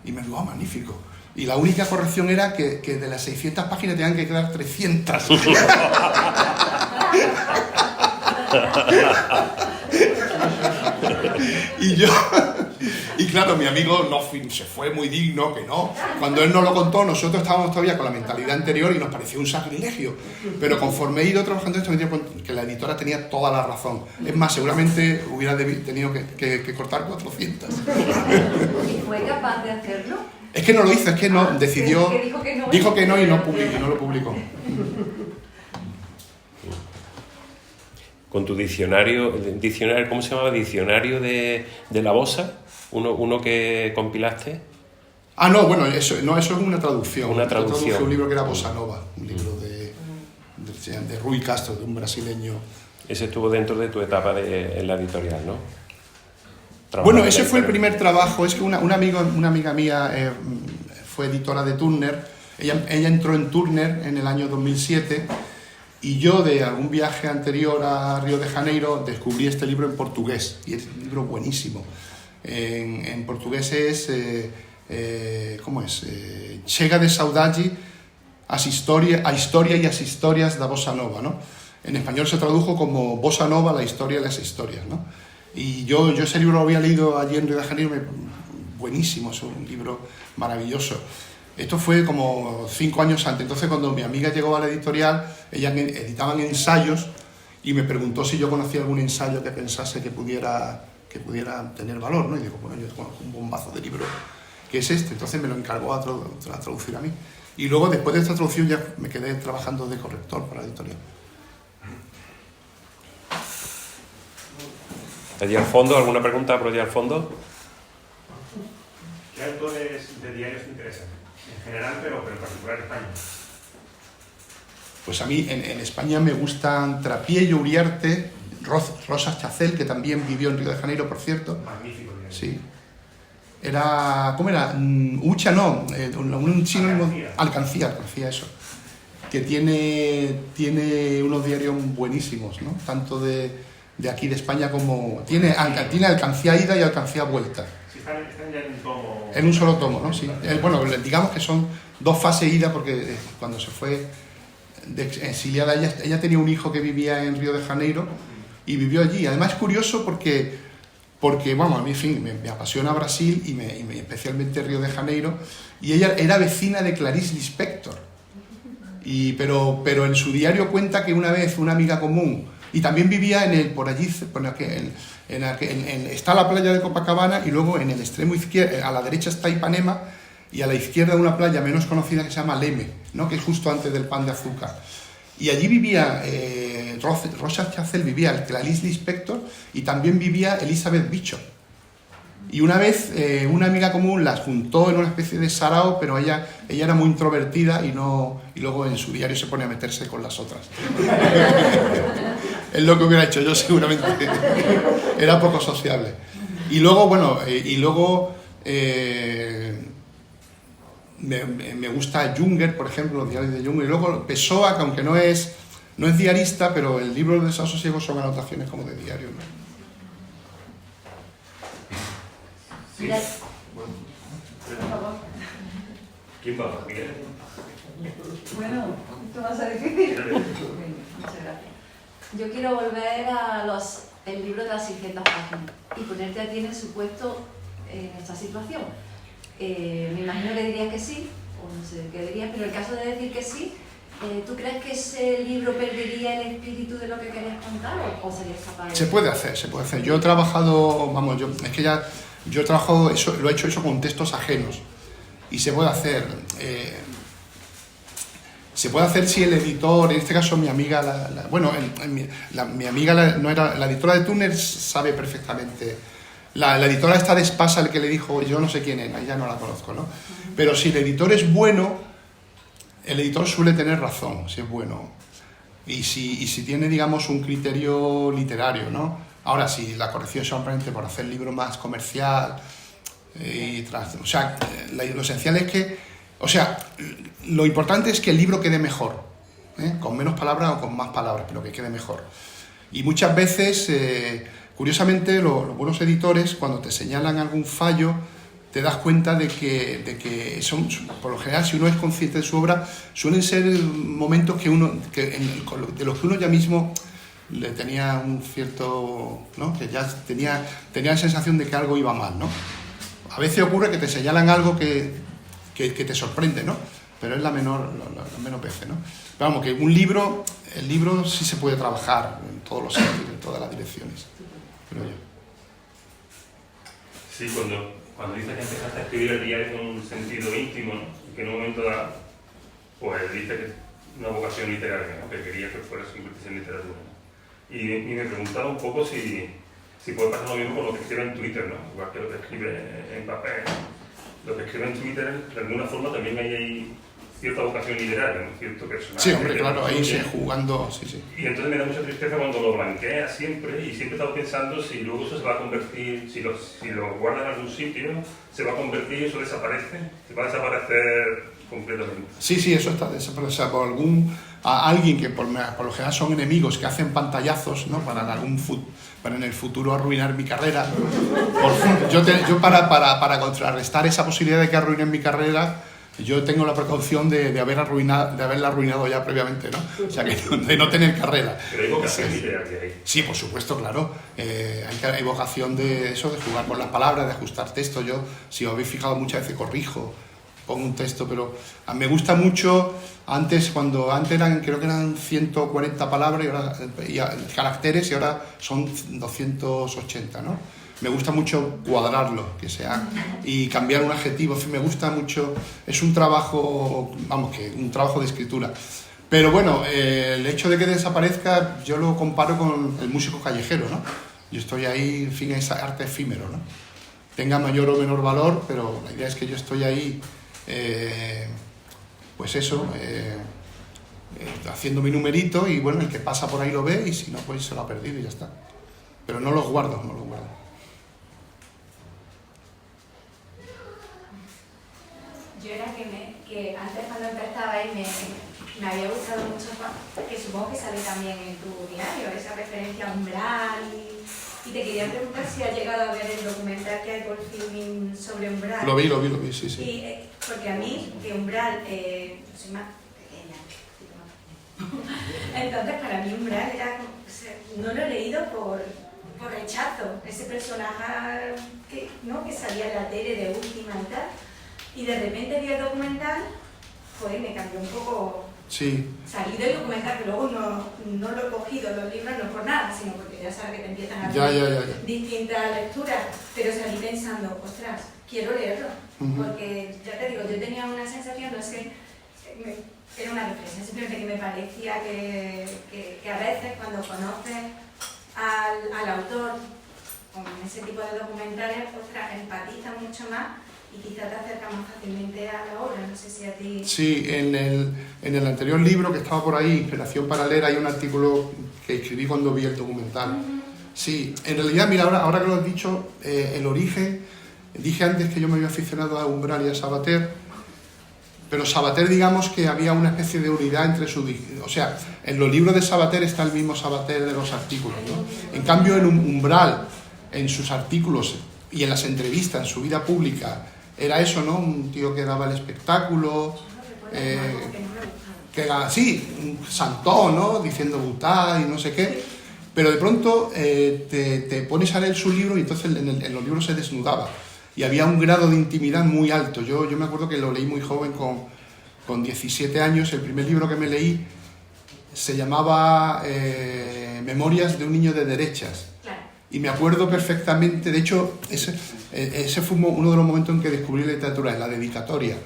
Y me dijo, magnífico. Y la única corrección era que de las 600 páginas tenían que quedar 300. Y claro, mi amigo se fue muy digno, que no. Cuando él nos lo contó, nosotros estábamos todavía con la mentalidad anterior y nos pareció un sacrilegio. Pero conforme he ido trabajando esto, me di cuenta que la editora tenía toda la razón. Es más, seguramente hubiera tenido que cortar 400. ¿Y fue capaz de hacerlo? Es que no lo hizo, es que no, decidió... Dijo que no y no lo publicó. Con tu diccionario, ¿cómo se llamaba? ¿Diccionario de la Bossa? ¿Uno que compilaste? No, bueno, eso es una traducción. Una traducción. Yo traduje un libro que era Bossa Nova, un libro de Rui Castro, de un brasileño. Ese estuvo dentro de tu etapa en la editorial, ¿no? Bueno, ese fue el primer trabajo. Es que una amiga mía fue editora de Turner. Ella entró en Turner en el año 2007 y yo, de algún viaje anterior a Río de Janeiro, descubrí este libro en portugués y es un libro buenísimo. En portugués es ¿cómo es? Chega de saudade a historia y as historias da Bossa Nova, ¿no? En español se tradujo como Bossa Nova, la historia y las historias, ¿no? Y yo ese libro lo había leído allí en Río de Janeiro, buenísimo, es un libro maravilloso. Esto fue como 5 años antes. Entonces, cuando mi amiga llegó a la editorial, ellas editaban ensayos y me preguntó si yo conocía algún ensayo que pensase que pudiera tener valor, ¿no? Y digo, bueno, yo conozco un bombazo de libro que es este. Entonces me lo encargó a traducir a mí. Y luego, después de esta traducción, ya me quedé trabajando de corrector para la editorial. ¿Allí al fondo? ¿Alguna pregunta por allí al fondo? ¿Qué autores de diarios te interesan? En general, pero en particular en España. Pues a mí en España me gustan Trapiello, Uriarte, Rosas Chacel, que también vivió en Río de Janeiro, por cierto. Magnífico diario. Sí. ¿Cómo era? Ucha, no, un sinónimo. Alcancía, eso. Que tiene unos diarios buenísimos, ¿no? Tanto de aquí de España como... Tiene Alcancía ida y Alcancía vuelta. Sí, están ya en un tomo... En un solo tomo, ¿no? Sí. Bueno, digamos que son 2 fases ida, porque cuando se fue exiliada, ella tenía un hijo que vivía en Río de Janeiro y vivió allí. Además es curioso porque bueno, a mí, en fin, me apasiona Brasil y especialmente Río de Janeiro, y ella era vecina de Clarice Lispector. Pero en su diario cuenta que una vez una amiga común, y también vivía por allí, está la playa de Copacabana y luego en el extremo izquierdo, a la derecha está Ipanema y a la izquierda una playa menos conocida que se llama Leme, ¿no? Que es justo antes del Pan de Azúcar. Y allí vivía Rosa Chacel, vivía el Clarice Lispector y también vivía Elizabeth Bishop. Y una vez una amiga común las juntó en una especie de sarao, pero ella era muy introvertida y luego en su diario se pone a meterse con las otras. Es lo que hubiera hecho yo seguramente. Era poco sociable. Y luego, bueno, me gusta Junger, por ejemplo, los diarios de Junger. Y luego Pessoa, que aunque no es diarista, pero el libro de Desasosiego son anotaciones como de diario, ¿no? Sí. Bueno. Por favor. ¿Quién va? Miguel. Bueno, esto va a ser difícil. Muchas gracias. Yo quiero volver a el libro de las 600 páginas y ponerte a ti en el supuesto en esta situación. Me imagino que dirías que sí, o no sé qué dirías, pero en el caso de decir que sí, ¿tú crees que ese libro perdería el espíritu de lo que querías contar o serías capaz de...? Se puede hacer. Yo he trabajado, yo he trabajado, lo he hecho eso con textos ajenos y se puede hacer. Se puede hacer si el editor, en este caso mi amiga, mi amiga no era la editora de Túnel, sabe perfectamente. La editora esta de Espasa, el que le dijo, yo no sé quién era, ya no la conozco, ¿no? Pero si el editor es bueno, el editor suele tener razón, si es bueno. Y si tiene, digamos, un criterio literario, ¿no? Ahora, si la corrección es simplemente por hacer el libro más comercial, lo esencial es que, lo importante es que el libro quede mejor, con menos palabras o con más palabras, pero que quede mejor. Y muchas veces, curiosamente, los buenos editores, cuando te señalan algún fallo, te das cuenta de que son, por lo general, si uno es consciente de su obra, suelen ser momentos de los que uno ya mismo le tenía un cierto, ¿no? Que ya tenía la sensación de que algo iba mal, ¿no? A veces ocurre que te señalan algo que te sorprende, ¿no? Pero es la menor veces, ¿no? Pero vamos, que el libro sí se puede trabajar en todos los sentidos, en todas las direcciones, creo yo. Sí, cuando dices que empezaste a escribir el diario en un sentido íntimo, ¿no? Y que en un momento dado, pues dices que es una vocación literaria, ¿no? Que querías que fuera su convertirse en literatura, ¿no? Y me preguntaba un poco si puede pasar lo mismo con lo que escribe en Twitter, ¿no? Igual que lo que escribe en papel, ¿no? Lo que escribe en Twitter, de alguna forma también hay cierta vocación literaria, ¿no? Cierto personaje. Sí, hombre, claro, ahí se jugando, sí. Y entonces me da mucha tristeza cuando lo blanquea siempre, y siempre he estado pensando si luego eso se va a convertir, si lo guardas en algún sitio, se va a convertir, eso desaparece, se va a desaparecer completamente. Sí, eso está desaparecido por alguien que por lo general son enemigos que hacen pantallazos, ¿no? Para en el futuro arruinar mi carrera. Yo para contrarrestar esa posibilidad de que arruinen mi carrera, yo tengo la precaución de haberla arruinado ya previamente, ¿no? O sea, de no tener carrera. Pero hay vocación literaria ahí. Sí, por supuesto, claro. Hay vocación de eso, de jugar con las palabras, de ajustar texto. Yo, si os habéis fijado, muchas veces corrijo, pongo un texto, pero me gusta mucho. Antes creo que eran 140 palabras caracteres y ahora son 280, ¿no? Me gusta mucho cuadrarlo, que sea, y cambiar un adjetivo, en fin, me gusta mucho. Es un trabajo, un trabajo de escritura. Pero bueno, el hecho de que desaparezca, yo lo comparo con el músico callejero, ¿no? Yo estoy ahí, en fin, es arte efímero, ¿no? Tenga mayor o menor valor, pero la idea es que yo estoy ahí, haciendo mi numerito, y bueno, el que pasa por ahí lo ve, y si no, pues se lo ha perdido y ya está. Pero no los guardo. Yo era que antes cuando empezabais me había gustado mucho, que supongo que sale también en tu diario, esa referencia a Umbral, y te quería preguntar si has llegado a ver el documental que hay por filming sobre Umbral. Lo vi, sí. Y, porque a mí, que Umbral, soy más pequeña, entonces para mí Umbral era, no lo he leído por rechazo, ese personaje que salía en la tele de última y tal. Y de repente vi el documental, pues me cambió un poco Sí. Salí del documental, que luego no lo he cogido los libros no por nada, sino porque ya sabes que te empiezan a hacer distintas lecturas, pero salí pensando, ostras, quiero leerlo, porque ya te digo, yo tenía una sensación, no sé, era una reflexión, simplemente que me parecía que a veces cuando conoces al autor con ese tipo de documentales, ostras, empatiza mucho más y quizá te acerca más fácilmente a la obra, no sé si a ti... Sí, en el anterior libro que estaba por ahí, Inspiración para leer, hay un artículo que escribí cuando vi el documental. Sí, en realidad, mira, ahora que lo has dicho, el origen, dije antes que yo me había aficionado a Umbral y a Sabater, pero Sabater, digamos que había una especie de unidad entre o sea, en los libros de Sabater está el mismo Sabater de los artículos, ¿no? En cambio, en Umbral, en sus artículos y en las entrevistas, en su vida pública, era eso, ¿no? Un tío que daba el espectáculo, sí, un santón, ¿no? Diciendo butá y no sé qué, pero de pronto te pones a leer su libro y entonces en los libros se desnudaba y había un grado de intimidad muy alto. Yo me acuerdo que lo leí muy joven, con 17 años, el primer libro que me leí se llamaba Memorias de un niño de derechas. Y me acuerdo perfectamente, de hecho, ese fue uno de los momentos en que descubrí la literatura, en la dedicatoria.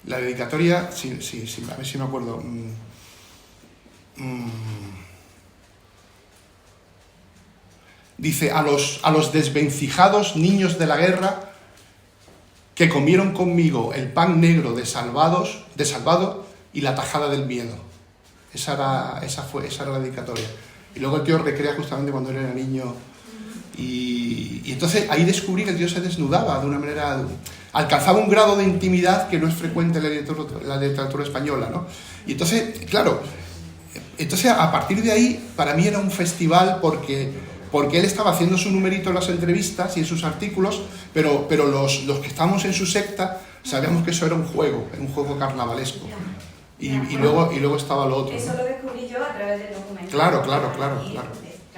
La dedicatoria, sí, a ver si me acuerdo. Dice, a los desvencijados niños de la guerra que comieron conmigo el pan negro de salvado y la tajada del miedo. Esa era la dedicatoria. Y luego el tío recrea justamente cuando él era niño. Y entonces ahí descubrí que el tío se desnudaba de una manera, alcanzaba un grado de intimidad que no es frecuente en la literatura española, ¿no? Y entonces, claro, a partir de ahí para mí era un festival porque él estaba haciendo su numerito en las entrevistas y en sus artículos, pero los que estábamos en su secta sabíamos que eso era un juego carnavalesco. Y luego estaba lo otro, ¿no? Eso lo descubrí yo a través del documental. Claro.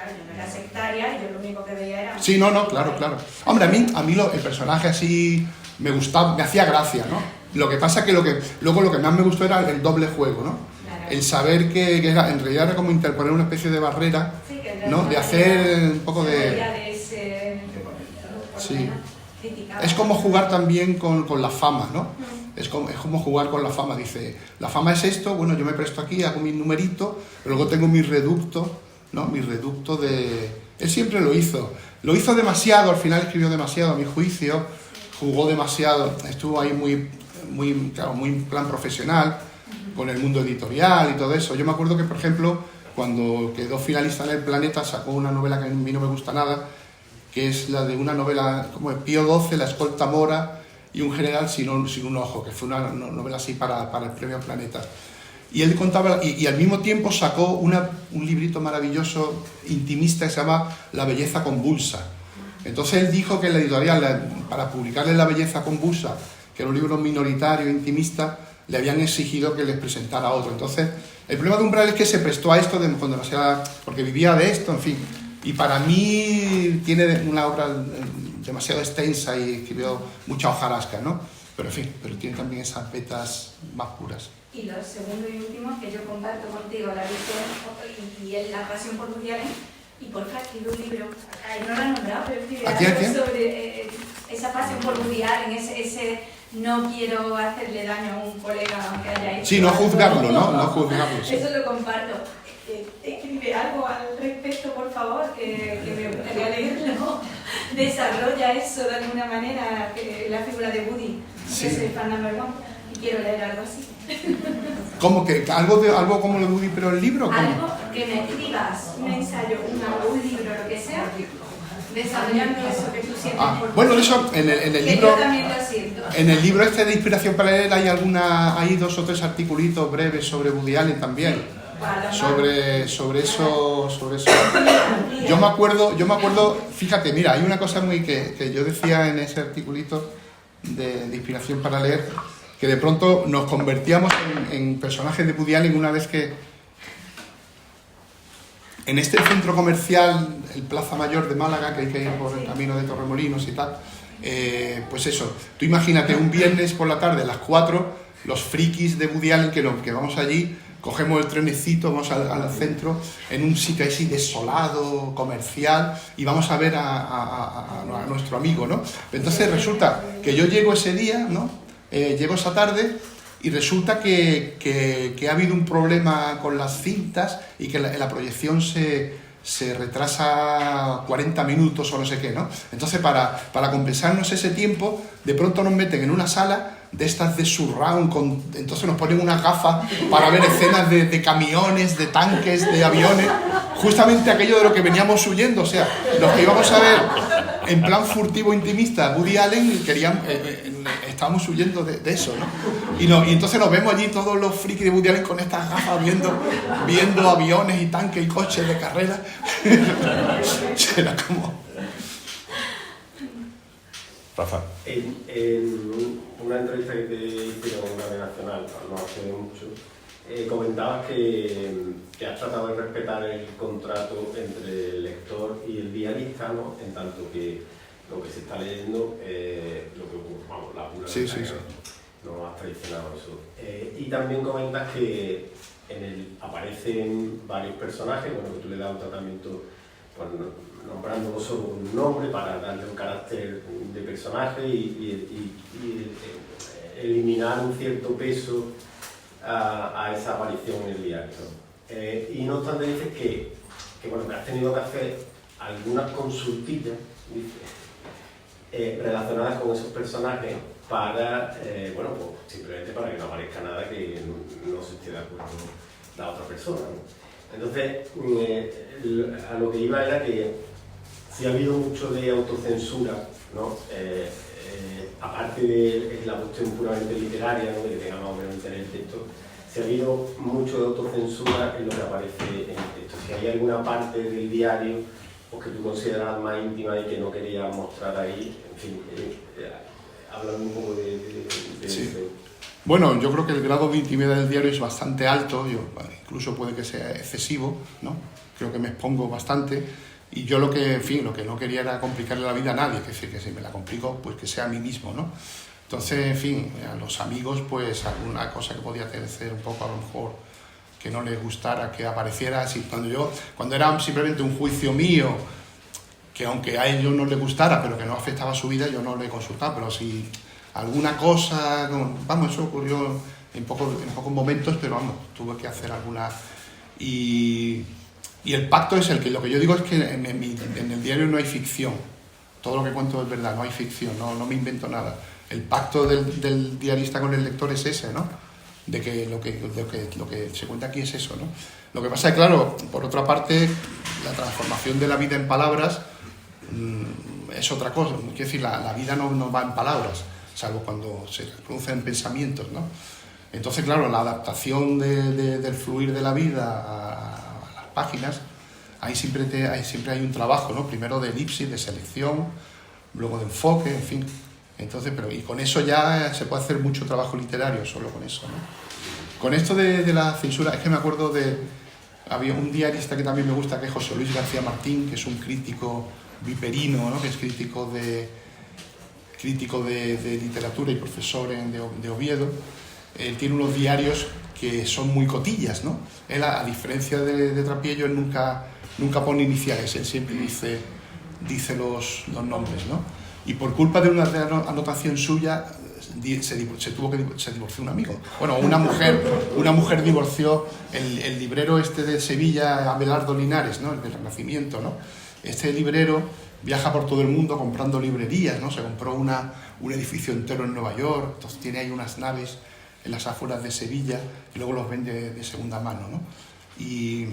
Yo no era sectaria y yo lo único que veía era... Sí, claro. Hombre, a mí el personaje así me gustaba, me hacía gracia, ¿no? Lo que pasa que luego lo que más me gustó era el doble juego, ¿no? Claro. El saber que en realidad era como interponer una especie de barrera, sí, ¿no? De hacer un poco de... Sí. Es como jugar también con la fama, ¿no? Es como jugar con la fama. Dice, la fama es esto, bueno, yo me presto aquí, hago mi numerito, pero luego tengo mi reducto, ¿no? Mi reducto de... Él siempre lo hizo demasiado, al final escribió demasiado a mi juicio, jugó demasiado, estuvo ahí muy en plan profesional, con el mundo editorial y todo eso. Yo me acuerdo que, por ejemplo, cuando quedó finalista en El Planeta, sacó una novela que a mí no me gusta nada, que es la de una novela como de Pío XII, La escolta mora y un general sin un ojo, que fue una novela así para el premio Planeta. Y él contaba, y al mismo tiempo sacó un librito maravilloso, intimista, que se llama La belleza convulsa. Entonces él dijo que en la editorial, para publicarle La belleza convulsa, que era un libro minoritario, intimista, le habían exigido que les presentara otro. Entonces, el problema de Umbral es que se prestó a esto con demasiada... porque vivía de esto, en fin. Y para mí tiene una obra demasiado extensa y escribió mucha hojarasca, ¿no? Pero en fin, pero tiene también esas vetas más puras. Y lo segundo y último, que yo comparto contigo la visión y la pasión por Woody Allen, y porfa, escribe un libro, no lo he nombrado, pero escribe algo sobre esa pasión por Woody Allen, ese no quiero hacerle daño a un colega aunque haya hecho... Sí, no juzgarlo, ¿no? No juzgarlo. Sí. Eso lo comparto. Escribe algo al respecto, por favor, que me gustaría leerlo. Desarrolla eso de alguna manera, la figura de Woody, que es el fan number one, y quiero leer algo así. ¿Cómo que? ¿Algo como lo de Woody, pero el libro? ¿Cómo? Algo que me escribas, un ensayo, un libro, lo que sea, desarrollando eso que tú sientes por bueno, eso en el libro... Yo también lo siento. En el libro de Inspiración para leer hay 2 o 3 articulitos breves sobre Woody Allen también. Sobre eso. Yo me acuerdo, fíjate, mira, hay una cosa muy que yo decía en ese articulito de Inspiración para leer, que de pronto nos convertíamos en personajes de Woody Allen una vez que en este centro comercial, el Plaza Mayor de Málaga, que hay que ir por el camino de Torremolinos y tal, pues eso, tú imagínate un viernes por la tarde a las 4, los frikis de Woody Allen que vamos allí cogemos el trenecito, vamos al centro, en un sitio así desolado, comercial, y vamos a ver a nuestro amigo, ¿no? Entonces resulta que yo llego ese día, ¿no? Llego esa tarde y resulta que ha habido un problema con las cintas y que la proyección se retrasa 40 minutos o no sé qué, ¿no? Entonces, para compensarnos ese tiempo, de pronto nos meten en una sala de estas de surround, entonces nos ponen unas gafas para ver escenas de camiones, de tanques, de aviones, justamente aquello de lo que veníamos huyendo, o sea, los que íbamos a ver en plan furtivo intimista Woody Allen, estábamos huyendo de eso, ¿no? Y entonces nos vemos allí todos los frikis de Woody Allen con estas gafas viendo aviones y tanques y coches de carrera. Era como... Rafa. En una entrevista que te hicieron en una red nacional, no hace mucho, comentabas que has tratado de respetar el contrato entre el lector y el diarista, ¿no? En tanto que lo que se está leyendo, la pura sí. no has traicionado eso. Y también comentas que aparecen varios personajes, bueno, que tú le das un tratamiento, pues, nombrándolo solo con un nombre para darle un carácter de personaje y eliminar un cierto peso a esa aparición en el diario, ¿no? Y no obstante dices que has tenido que hacer algunas consultillas, relacionadas con esos personajes para, pues simplemente para que no aparezca nada que no se esté de acuerdo la otra persona, ¿no? Entonces, a lo que iba era que si ha habido mucho de autocensura, ¿no? Aparte de la cuestión puramente literaria, ¿no? De que tenga más o menos interés el texto, si ha habido mucho de autocensura en lo que aparece en el texto. Si hay alguna parte del diario que tú consideras más íntima y que no querías mostrar ahí, en fin, hablando un poco de sí. eso. Bueno, yo creo que el grado de intimidad del diario es bastante alto, incluso puede que sea excesivo, ¿no? Creo que me expongo bastante y yo lo que no quería era complicarle la vida a nadie, que si me la complico, pues que sea a mí mismo, ¿no? Entonces, en fin, a los amigos, pues alguna cosa que podía ser un poco a lo mejor que no les gustara, que apareciera así, cuando era simplemente un juicio mío, que aunque a ellos no les gustara, pero que no afectaba su vida, yo no le consultaba, pero si alguna cosa, eso ocurrió en pocos momentos, pero tuve que hacer alguna. Y el pacto es lo que yo digo es que en el diario no hay ficción, todo lo que cuento es verdad, no hay ficción, no me invento nada. El pacto del diarista con el lector es ese, ¿no? De que lo que se cuenta aquí es eso, ¿no? Lo que pasa es que, claro, por otra parte, la transformación de la vida en palabras es otra cosa. Quiero decir, la vida no va en palabras, salvo cuando se producen pensamientos, ¿no? Entonces, claro, la adaptación del fluir de la vida a las páginas, ahí siempre hay un trabajo, ¿no? Primero de elipsis, de selección, luego de enfoque, en fin. Entonces, y con eso ya se puede hacer mucho trabajo literario, solo con eso, ¿no? Con esto de la censura, es que me acuerdo había un diarista que también me gusta, que es José Luis García Martín, que es un crítico viperino, ¿no? Que es crítico de literatura y profesor de Oviedo. Él tiene unos diarios que son muy cotillas, ¿no? Él, a diferencia de Trapiello, él nunca pone iniciales, él siempre dice los nombres, ¿no? Y por culpa de una anotación suya se divorció un amigo. Bueno, una mujer divorció el librero de Sevilla, Abelardo Linares, ¿no? El del Renacimiento, ¿no? Este librero viaja por todo el mundo comprando librerías, ¿no? Se compró un edificio entero en Nueva York, entonces tiene ahí unas naves en las afueras de Sevilla y luego los vende de segunda mano, ¿no? Y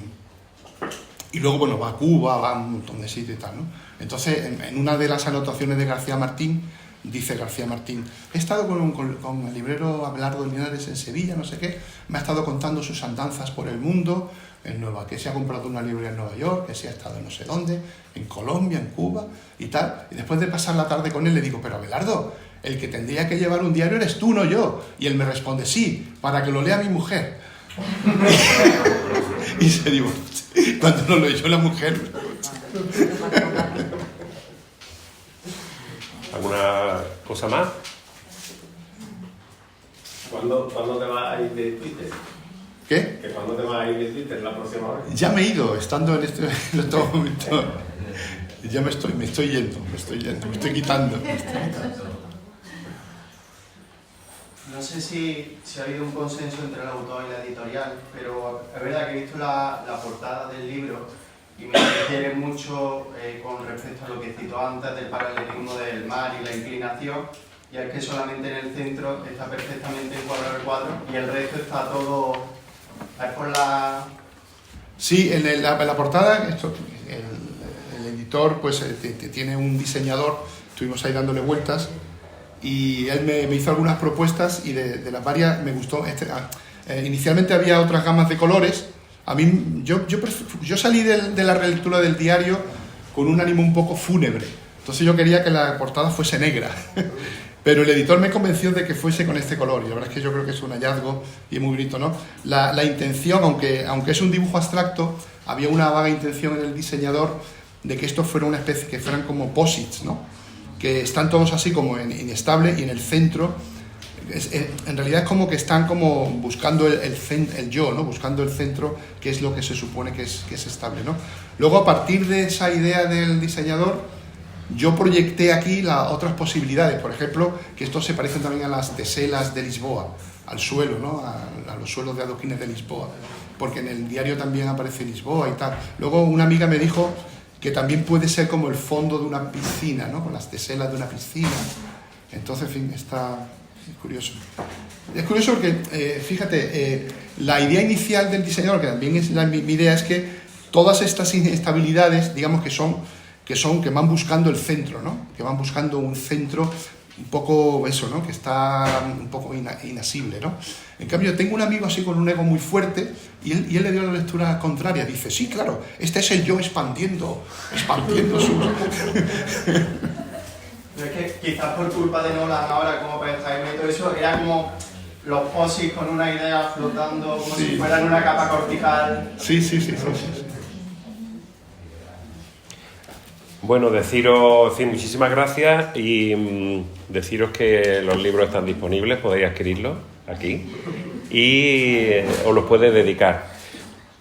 luego, va a Cuba, va a un montón de sitios y tal, ¿no? Entonces, en una de las anotaciones de García Martín, dice García Martín, he estado con el librero Abelardo Linares en Sevilla, no sé qué, me ha estado contando sus andanzas por el mundo, que se ha comprado una librería en Nueva York, que se ha estado en no sé dónde, en Colombia, en Cuba y tal. Y después de pasar la tarde con él, le digo, pero Abelardo, el que tendría que llevar un diario eres tú, no yo. Y él me responde, sí, para que lo lea mi mujer. Y se divorció. Cuando lo leyó la mujer. ¿Alguna cosa más? ¿Cuándo te vas a ir de Twitter? ¿Qué? ¿Que cuándo te vas a ir de Twitter la próxima vez? Ya me he ido, estando en este momento. Ya me estoy yendo, me estoy quitando. No sé si ha habido un consenso entre el autor y la editorial, pero es verdad que he visto la portada del libro y me refiere mucho con respecto a lo que citó antes del paralelismo del mar y la inclinación, y es que solamente en el centro está perfectamente encuadrado el cuadro y el resto está todo... Es por la... Sí, en la portada, el editor pues tiene un diseñador, estuvimos ahí dándole vueltas, y él me hizo algunas propuestas y de las varias me gustó. Inicialmente había otras gamas de colores. A mí, yo salí de la relectura del diario con un ánimo un poco fúnebre, entonces yo quería que la portada fuese negra, pero el editor me convenció de que fuese con este color, y la verdad es que yo creo que es un hallazgo y es muy bonito, ¿no? La intención, aunque es un dibujo abstracto, había una vaga intención en el diseñador de que esto fuera una especie, que fueran como posits, ¿no? Que están todos así como inestable, y en el centro en realidad es como que están como buscando el yo, ¿no? Buscando el centro, que es lo que se supone que es estable, ¿no? Luego, a partir de esa idea del diseñador, yo proyecté aquí otras posibilidades. Por ejemplo, que estos se parecen también a las teselas de Lisboa, al suelo, ¿no? A los suelos de adoquines de Lisboa, porque en el diario también aparece Lisboa y tal. Luego una amiga me dijo que también puede ser como el fondo de una piscina, ¿no? Con las teselas de una piscina. Entonces, en fin, está... Es curioso. Es curioso porque, fíjate, la idea inicial del diseñador, que también es mi idea, es que todas estas inestabilidades, digamos que van buscando el centro, ¿no? Que van buscando un centro un poco eso, ¿no? Que está un poco inasible, ¿no? En cambio, tengo un amigo así con un ego muy fuerte y él le dio la lectura contraria. Dice, sí, claro, este es el yo expandiendo su... Es que quizás por culpa de Nolan ahora, como pensáis y todo eso, era como los posits con una idea flotando como si fueran una capa cortical. Sí. Bueno, deciros muchísimas gracias y deciros que los libros están disponibles, podéis adquirirlos aquí y os los puede dedicar.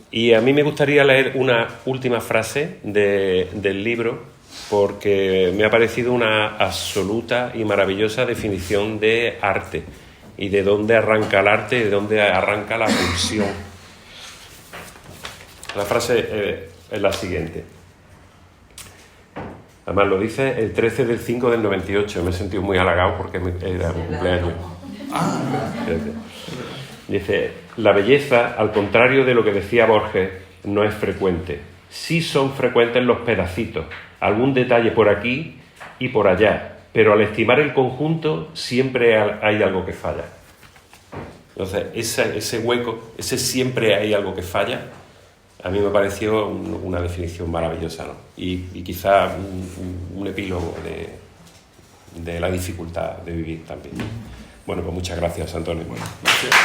Y a mí me gustaría leer una última frase del libro, porque me ha parecido una absoluta y maravillosa definición de arte y de dónde arranca el arte y de dónde arranca la pulsión. La frase es la siguiente. Además lo dice el 13 del 5 del 98. Me he sentido muy halagado porque era mi cumpleaños. Dice, la belleza, al contrario de lo que decía Borges, no es frecuente. Sí son frecuentes los pedacitos, algún detalle por aquí y por allá, pero al estimar el conjunto siempre hay algo que falla. Entonces, ese hueco, ese siempre hay algo que falla, a mí me pareció una definición maravillosa, ¿no? Y quizá un epílogo de la dificultad de vivir también. Bueno, pues muchas gracias, Antonio. Bueno, gracias.